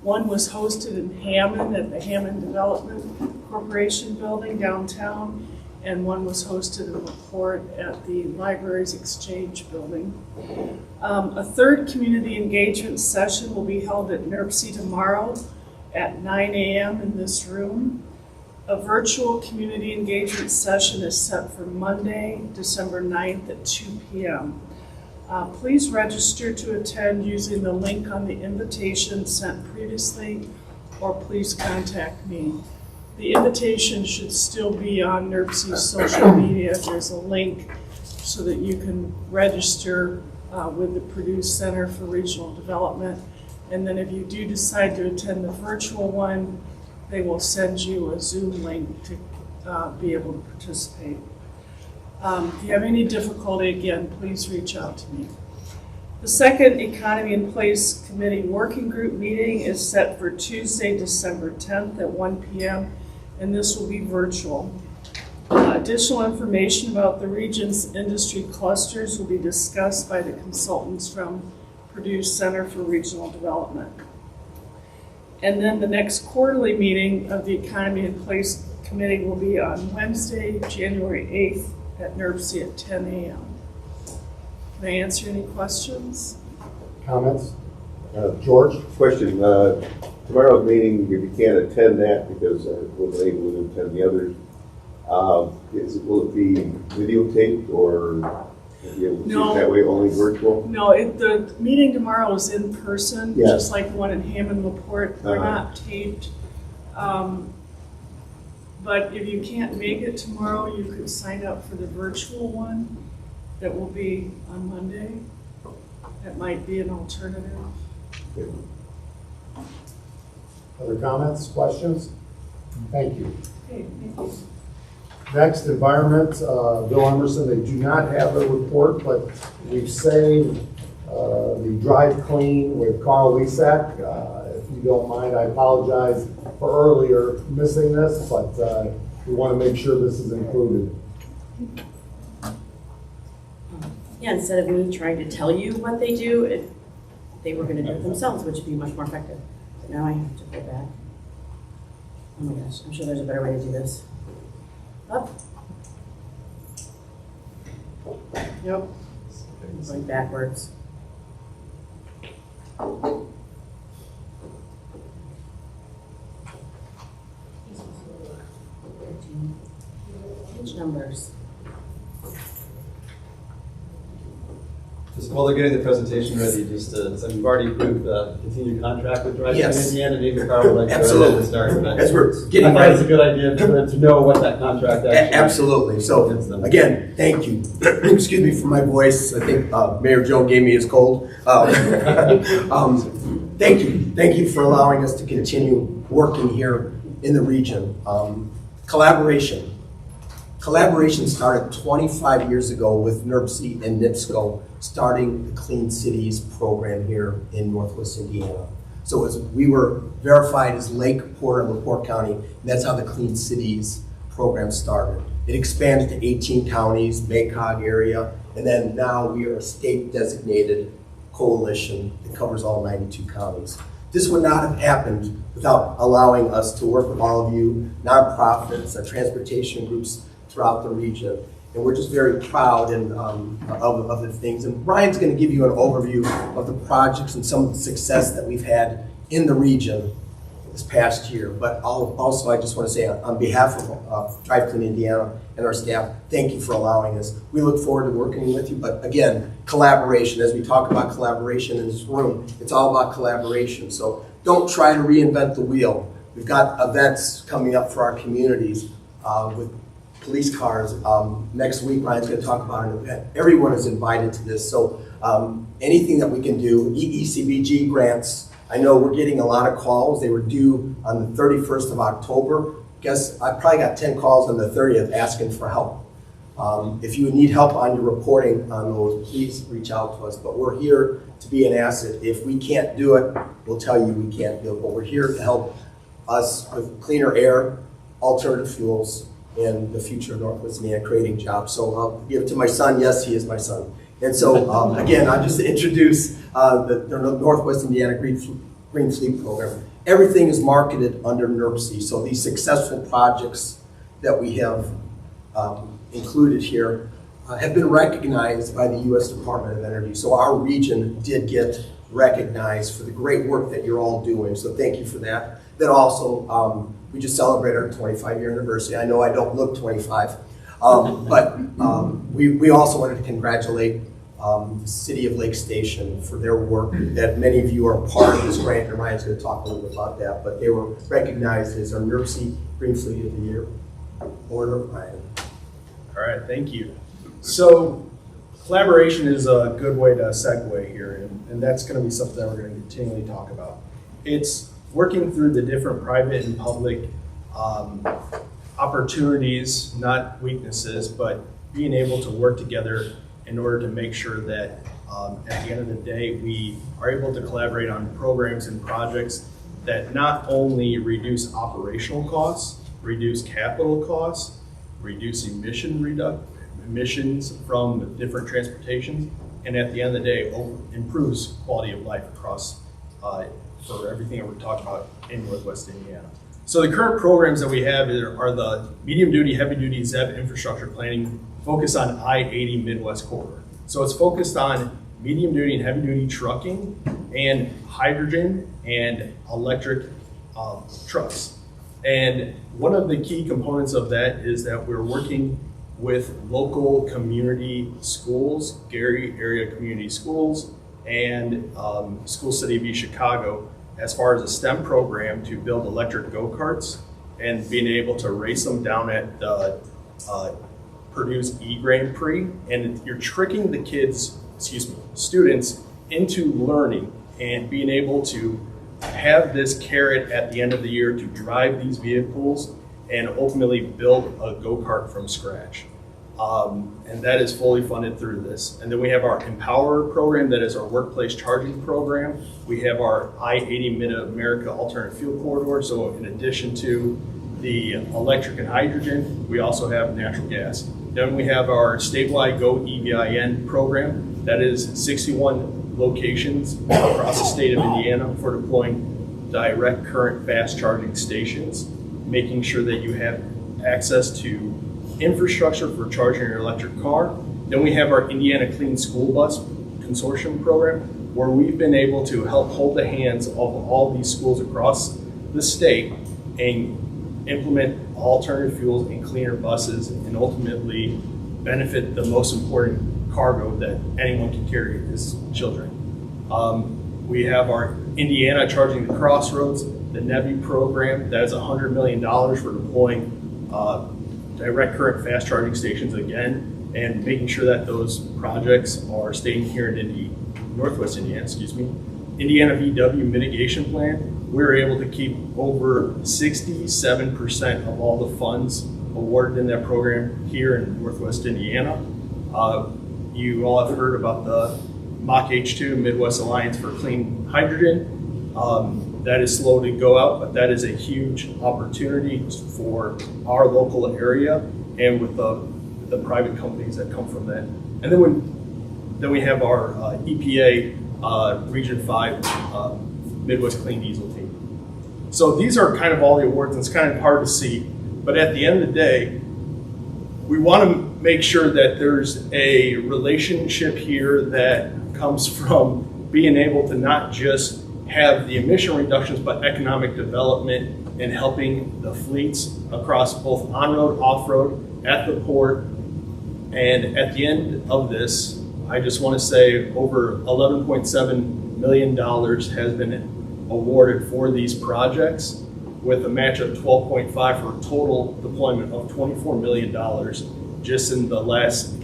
One was hosted in Hammond at the Hammond Development Corporation building downtown, and one was hosted in LaPorte at the Libraries Exchange building. A 3rd community engagement session will be held at NERC tomorrow at 9 a.m. in this room. A virtual community engagement session is set for Monday, December 9th at 2 p.m. Please register to attend using the link on the invitation sent previously, or please contact me. The invitation should still be on NERC's social media. There's a link so that you can register with the Purdue Center for Regional Development. And then if you do decide to attend the virtual one, they will send you a Zoom link to be able to participate. If you have any difficulty, again, please reach out to me. The 2nd Economy in Place Committee Working Group meeting is set for Tuesday, December 10th at 1 p.m., and this will be virtual. Additional information about the region's industry clusters will be discussed by the consultants from Purdue Center for Regional Development. And then the next quarterly meeting of the Economy in Place Committee will be on Wednesday, January 8th at NERC at 10 a.m. Can I answer any questions? Comments? George? Question, tomorrow's meeting, if you can't attend that because I wasn't able to attend the others, will it be videotaped or will you be able to see it that way, only virtual? No, the meeting tomorrow is in person, Yeah. just like the one in Hammond LaPorte. They're not taped. But if you can't make it tomorrow, you could sign up for the virtual one that will be on Monday. That might be an alternative. Other comments, questions? Thank you. Okay, thank you. Next, environment, Bill Emerson, they do not have a report, but we've saved the drive clean with Carl Lisak. If you don't mind, I apologize for earlier missing this, but we want to make sure this is included. Yeah, instead of me trying to tell you what they do, they were gonna do it themselves, which would be much more effective. But now I have to go back. Oh my gosh, I'm sure there's a better way to do this. Up. Nope. I'm going backwards. Page numbers. Just while they're getting the presentation ready, just so we've already approved the continued contract with Drive Yes. Indiana, and maybe Carl would like to go ahead and start. But As we're getting I thought ready. it's a good idea for them to know what that contract actually Absolutely. So, again, thank you. Excuse me for my voice. I think Mayor Joe gave me his cold. Thank you. Thank you for allowing us to continue working here in the region. Collaboration. Collaboration started 25 years ago with NERC and NIPSCO starting the Clean Cities program here in Northwest Indiana. So as we were verified as Lake, Porter, and LaPorte County, and that's how the Clean Cities program started. It expanded to 18 counties, Maycog area, and then now we are a state designated coalition that covers all 92 counties. This would not have happened without allowing us to work with all of you, nonprofits, transportation groups throughout the region. And we're just very proud of the things. And Brian's going to give you an overview of the projects and some of the success that we've had in the region. this past year. But also, I just want to say on behalf of Drive Clean Indiana and our staff, thank you for allowing us. We look forward to working with you, but again, collaboration. As we talk about collaboration in this room, it's all about collaboration. So don't try to reinvent the wheel. We've got events coming up for our communities with police cars. Next week, Ryan's going to talk about an event. Everyone is invited to this. So anything that we can do, ECBG grants, I know we're getting a lot of calls. They were due on the 31st of October. Guess I probably got 10 calls on the 30th asking for help. If you need help on your reporting on those, please reach out to us. But we're here to be an asset. If we can't do it, we'll tell you we can't do it. But we're here to help us with cleaner air, alternative fuels, and the future of Northwest Indiana, creating jobs. So I'll give it to my son. Yes, he is my son. And so, again, I'll just introduce the Northwest Indiana Green Fleet Program. Everything is marketed under NERC. So these successful projects that we have included here have been recognized by the U.S. Department of Energy. So our region did get recognized for the great work that you're all doing. So thank you for that. Then also, we just celebrated our 25-year anniversary. I know I don't look 25, but we also wanted to congratulate the City of Lake Station for their work, that many of you are part of this grant, and Ryan's going to talk a little bit about that, but they were recognized as our NERC Green Fleet of the Year. Order, Ryan. All right, thank you. So collaboration is a good way to segue here, and that's going to be something that we're going to continually talk about. It's working through the different private and public opportunities, not weaknesses, but being able to work together in order to make sure that at the end of the day, we are able to collaborate on programs and projects that not only reduce operational costs, reduce capital costs, reduce emissions from different transportations, and at the end of the day, improves quality of life across for everything that we're talking about in Northwest Indiana. So the current programs that we have are the medium duty, heavy duty ZEB infrastructure planning focused on I-80 Midwest corridor. So it's focused on medium duty and heavy duty trucking and hydrogen and electric trucks. And one of the key components of that is that we're working with local community schools, Gary Area Community Schools, and School City of East Chicago, as far as a STEM program to build electric go-karts and being able to race them down at the Purdue's E-Grand Prix. And you're tricking the students into learning and being able to have this carrot at the end of the year to drive these vehicles and ultimately build a go-kart from scratch. And that is fully funded through this. And then we have our Empower program, that is our workplace charging program. We have our I-80 Mid-America Alternate Fuel Corridor. So in addition to the electric and hydrogen, we also have natural gas. Then we have our Statewide Go EVIN program. That is 61 locations across the state of Indiana for deploying direct current fast charging stations, making sure that you have access to infrastructure for charging your electric car. Then we have our Indiana Clean School Bus Consortium program, where we've been able to help hold the hands of all these schools across the state and implement alternative fuels and cleaner buses and ultimately benefit the most important cargo that anyone can carry, is children. We have our Indiana Charging the Crossroads, the NEVI program. That is $100 million for deploying direct current fast charging stations again, and making sure that those projects are staying here in Northwest Indiana, Indiana VW mitigation plan. We were able to keep over 67% of all the funds awarded in that program here in Northwest Indiana. You all have heard about the MACH-H2, Midwest Alliance for Clean Hydrogen. That is slow to go out, but that is a huge opportunity for our local area and with the private companies that come from that. And then we have our EPA Region 5 Midwest Clean Diesel team. So these are kind of all the awards, and it's kind of hard to see, but at the end of the day, we want to make sure that there's a relationship here that comes from being able to not just have the emission reductions, but economic development and helping the fleets across both on-road, off-road, at the port. And at the end of this, I just want to say over $11.7 million has been awarded for these projects, with a match of 12.5 for a total deployment of $24 million just in the last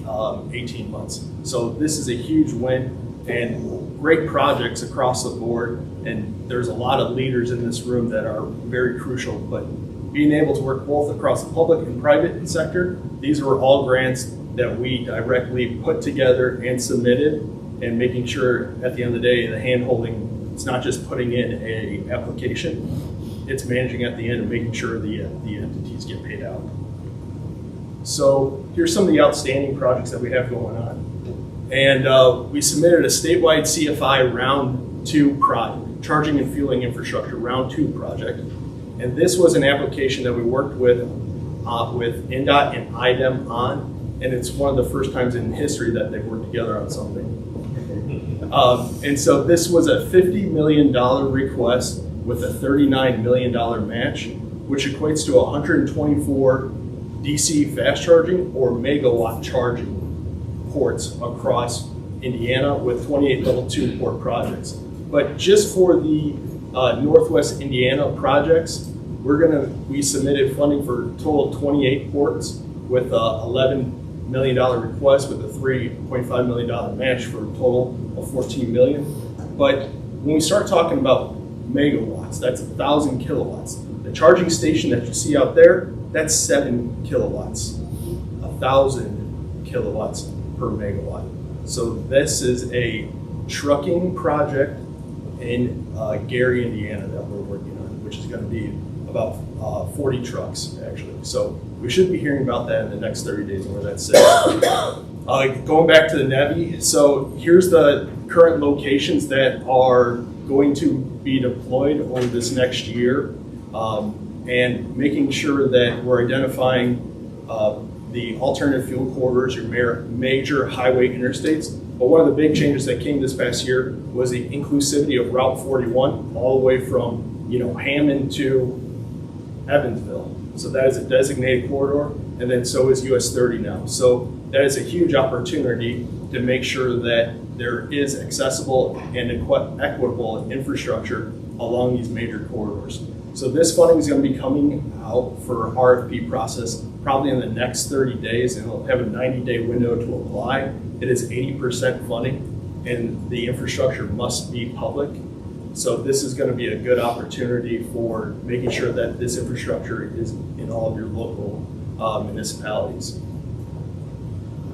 18 months. So this is a huge win and great projects across the board. And there's a lot of leaders in this room that are very crucial, but being able to work both across the public and private sector, these were all grants that we directly put together and submitted, and making sure at the end of the day, the hand-holding, it's not just putting in a application, it's managing at the end and making sure the entities get paid out. So here's some of the outstanding projects that we have going on. And we submitted a statewide CFI Round 2 Charging and Fueling Infrastructure Round 2 project. And this was an application that we worked with NDOT and IDEM on, and it's one of the first times in history that they've worked together on something. And so this was a $50 million request with a $39 million match, which equates to 124 DC fast charging or megawatt charging ports across Indiana with 28 level 2 port projects. But just for the Northwest Indiana projects, we submitted funding for a total of 28 ports with a $11 million request with a $3.5 million match for a total of $14 million. But when we start talking about megawatts, that's 1,000 kilowatts. The charging station that you see out there, that's 7 kilowatts, 1,000 kilowatts per megawatt. So this is a trucking project in Gary, Indiana that we're working on, which is going to be about 40 trucks actually. So we should be hearing about that in the next 30 days and where that's sitting. Going back to the NEVI, so here's the current locations that are going to be deployed over this next year, and making sure that we're identifying the alternative fuel corridors, your major highway interstates. But one of the big changes that came this past year was the inclusivity of Route 41 all the way from Hammond to Evansville. So that is a designated corridor, and then so is US 30 now. So that is a huge opportunity to make sure that there is accessible and equitable infrastructure along these major corridors. So this funding is going to be coming out for RFP process probably in the next 30 days, and it'll have a 90-day window to apply. It is 80% funding, and the infrastructure must be public. So this is going to be a good opportunity for making sure that this infrastructure is in all of your local municipalities.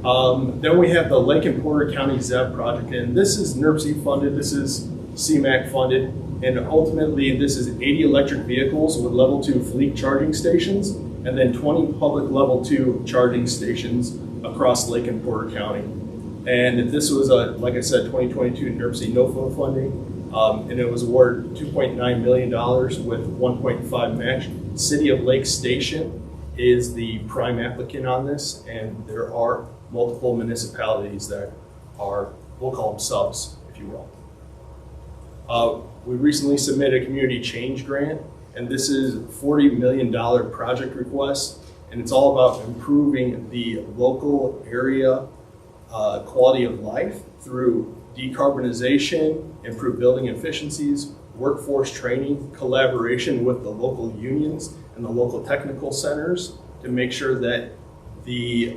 Then we have the Lake and Porter County ZEV project, and this is NERC funded, this is CMAQ funded, and ultimately this is 80 electric vehicles with level 2 fleet charging stations, and then 20 public level 2 charging stations across Lake and Porter County. And this was, like I said, 2022 NERC NOFA funding, and it was awarded $2.9 million with 1.5 match. City of Lake Station is the prime applicant on this, and there are multiple municipalities that are, we'll call them subs, if you will. We recently submitted a community change grant, and this is a $40 million project request, and it's all about improving the local area quality of life through decarbonization, improved building efficiencies, workforce training, collaboration with the local unions and the local technical centers to make sure that the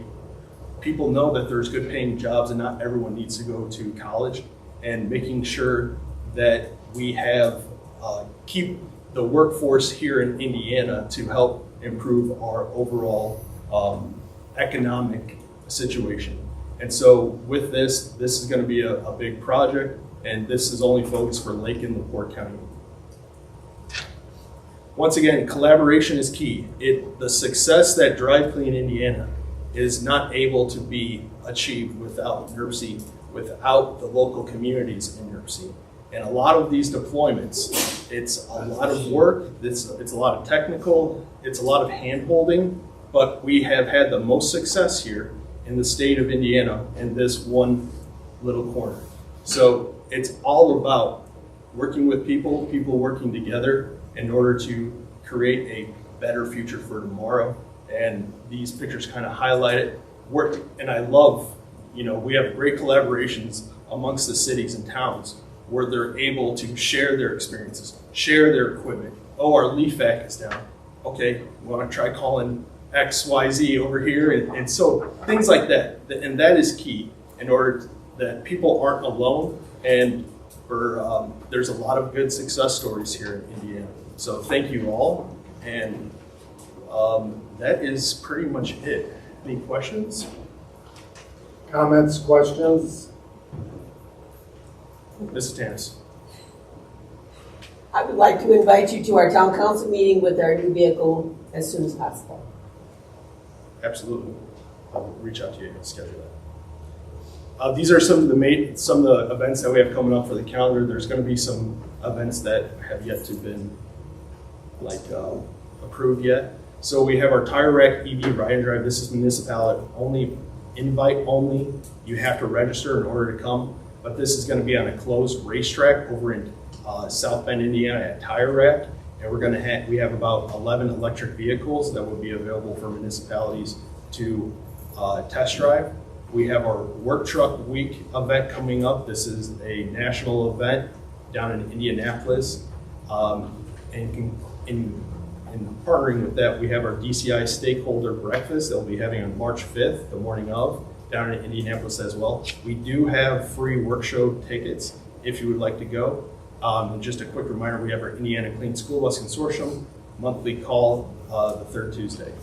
people know that there's good paying jobs and not everyone needs to go to college, and making sure that we have keep the workforce here in Indiana to help improve our overall economic situation. And so with this is going to be a big project, and this is only focused for Lake and LaPorte County. Once again, collaboration is key. The success that Drive Clean Indiana is not able to be achieved without NERC, without the local communities in NERC. And a lot of these deployments, it's a lot of work, it's a lot of technical, it's a lot of hand-holding, but we have had the most success here in the state of Indiana in this one little corner. So it's all about working with people, people working together in order to create a better future for tomorrow. And these pictures kind of highlight it. And I love, we have great collaborations amongst the cities and towns where they're able to share their experiences, share their equipment. Oh, our leaf vac is down. Okay, we want to try calling XYZ over here. And so things like that. And that is key in order that people aren't alone. And there's a lot of good success stories here in Indiana. So thank you all. And that is pretty much it. Any questions? Comments, questions? Mrs. Tanis. I would like to invite you to our town council meeting with our new vehicle as soon as possible. Absolutely. I'll reach out to you and schedule that. These are some of the events that we have coming up for the calendar. There's going to be some events that have yet to been approved yet. So we have our Tire Rack EV Ride and Drive. This is municipality only, invite only. You have to register in order to come. But this is going to be on a closed racetrack over in South Bend, Indiana at Tire Rack. And we have about 11 electric vehicles that will be available for municipalities to test drive. We have our Work Truck Week event coming up. This is a national event down in Indianapolis. And in partnering with that, we have our DCI Stakeholder Breakfast that we'll be having on March 5th, the morning of, down in Indianapolis as well. We do have free work show tickets if you would like to go. Just a quick reminder, we have our Indiana Clean School Bus Consortium monthly call the third Tuesday.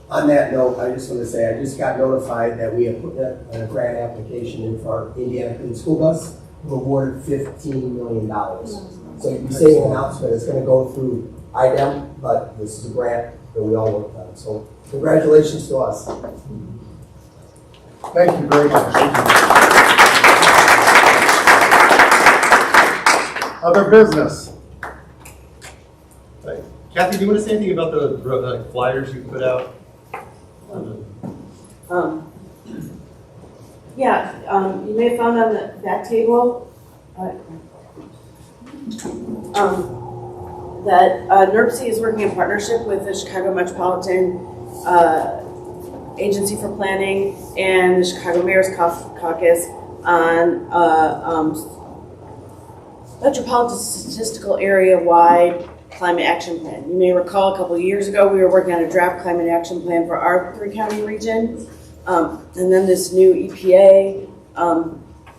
On that note, I just want to say I just got notified that we have put a grant application in for our Indiana Clean School Bus. We're awarded $15 million. So you'll be seeing an announcement. It's going to go through IDEM, but this is a grant that we all worked on. So congratulations to us. Thank you very much. Other business? Kathy, do you want to say anything about the flyers you put out? You may have found on the back table that NERC is working in partnership with the Chicago Metropolitan Agency for Planning and the Chicago Mayor's Caucus on Metropolitan Statistical Area-wide Climate Action Plan. You may recall a couple of years ago we were working on a draft climate action plan for our 3-county region. And then this new EPA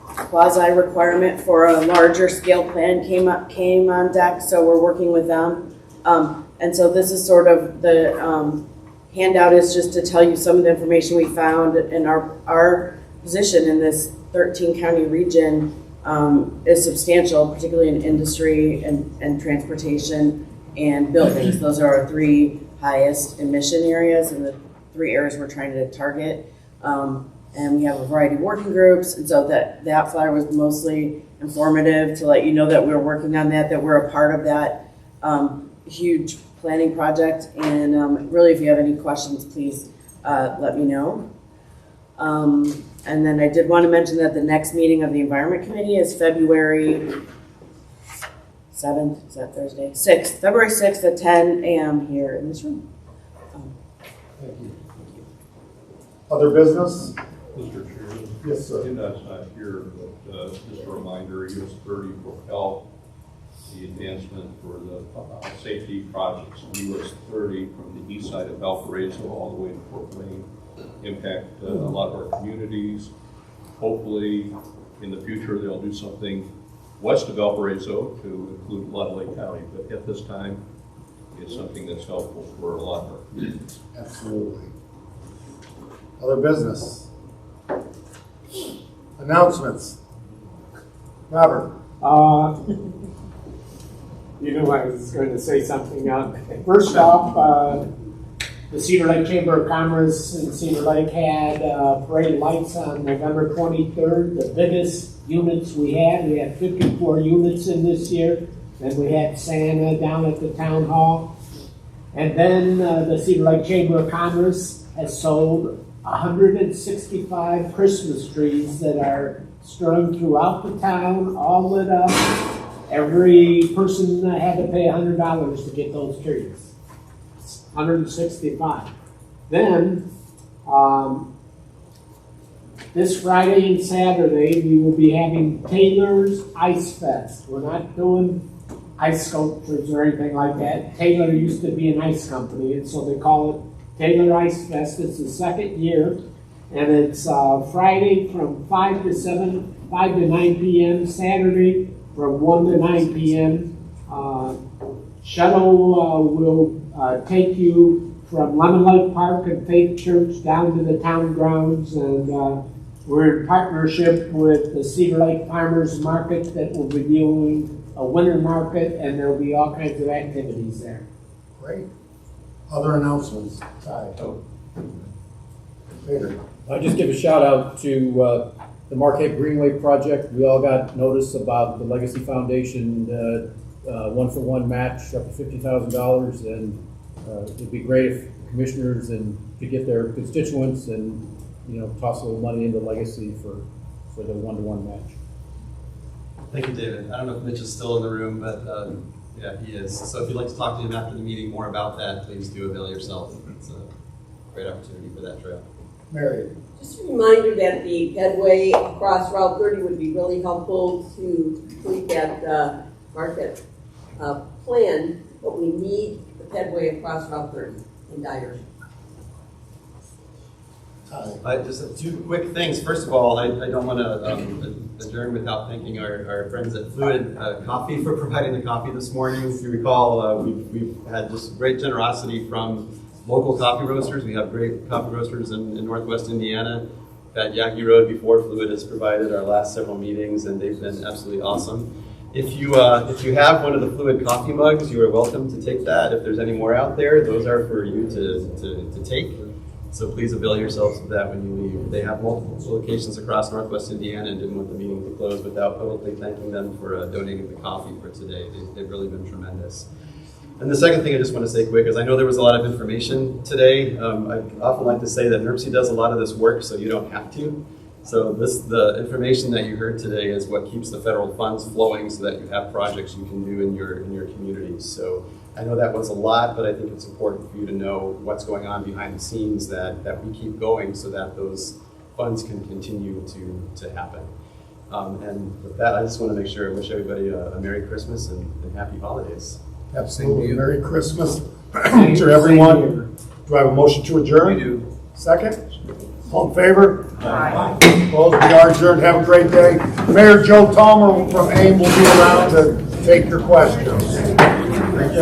quasi requirement for a larger scale plan came on deck, so we're working with them. And so this is sort of the handout is just to tell you some of the information we found in our position in this 13-county region is substantial, particularly in industry and transportation and buildings. Those are our 3 highest emission areas and the 3 areas we're trying to target. And we have a variety of working groups, and so that flyer was mostly informative to let you know that we're working on that we're a part of that huge planning project. And really, if you have any questions, please let me know. And then I did want to mention that the next meeting of the Environment Committee is February 7th, is that Thursday? 6th, February 6th at 10 a.m. here in this room. Thank you. Other business? Mr. Chairman? Yes, sir. That's not here, but just a reminder, US 30 will help the advancement for the safety projects. US 30 from the east side of Valparaiso all the way to Fort Wayne impact a lot of our communities. Hopefully, in the future, they'll do something west of Valparaiso to include Blood Lake County, but at this time, it's something that's helpful for a lot of our communities. Absolutely. Other business? Announcements? Robert? You know, I was going to say something. First off, the Cedar Lake Chamber of Commerce in Cedar Lake had parade lights on November 23rd, the biggest units we had. We had 54 units in this year. Then we had Santa down at the town hall. And then the Cedar Lake Chamber of Commerce has sold 165 Christmas trees that are strung throughout the town, all lit up. every person had to pay $100 to get those trees. $165. Then, this Friday and Saturday, we will be having Taylor's Ice Fest. We're not doing ice sculptures or anything like that. Taylor used to be an ice company, and so they call it Taylor Ice Fest. It's the second year, and it's Friday from 5 to 9 p.m., Saturday from 1 to 9 p.m. Shuttle will take you from Lemon Lake Park and Faith Church down to the town grounds, and we're in partnership with the Cedar Lake Farmers Market that will be doing a winter market, and there'll be all kinds of activities there. Great. Other announcements? Ty? Peter? I just give a shout out to the Marquette Greenway project. We all got notice about the Legacy Foundation 1-for-1 match up to $50,000, and it'd be great if commissioners and could get their constituents and toss a little money into Legacy for the 1-to-1 match. Thank you, David. I don't know if Mitch is still in the room, but yeah, he is. So if you'd like to talk to him after the meeting more about that, please do avail yourself. It's a great opportunity for that trail. Mary? Just a reminder that the pedway across Route 30 would be really helpful to complete that market plan, but we need the pedway across Route 30 in Dyer. Just two quick things. First of all, I don't want to adjourn without thanking our friends at Fluid Coffee for providing the coffee this morning. If you recall, we've had just great generosity from local coffee roasters. We have great coffee roasters in Northwest Indiana. At Yaqui Road before, Fluid has provided our last several meetings, and they've been absolutely awesome. If you have one of the Fluid coffee mugs, you are welcome to take that. If there's any more out there, those are for you to take. So please avail yourselves of that when you leave. They have multiple locations across Northwest Indiana, and didn't want the meeting to close without publicly thanking them for donating the coffee for today. They've really been tremendous. And the second thing I just want to say quick is I know there was a lot of information today. I often like to say that NERC does a lot of this work so you don't have to. So the information that you heard today is what keeps the federal funds flowing so that you have projects you can do in your communities. So I know that was a lot, but I think it's important for you to know what's going on behind the scenes that we keep going so that those funds can continue to happen. And with that, I just want to make sure I wish everybody a Merry Christmas and Happy Holidays. Absolutely. Merry Christmas to everyone. Do I have a motion to adjourn? We do. Second? All in favor? Aye. Opposed? We are adjourned. Have a great day. Mayor Joe Talmer from AIM will be around to take your questions. Thank you.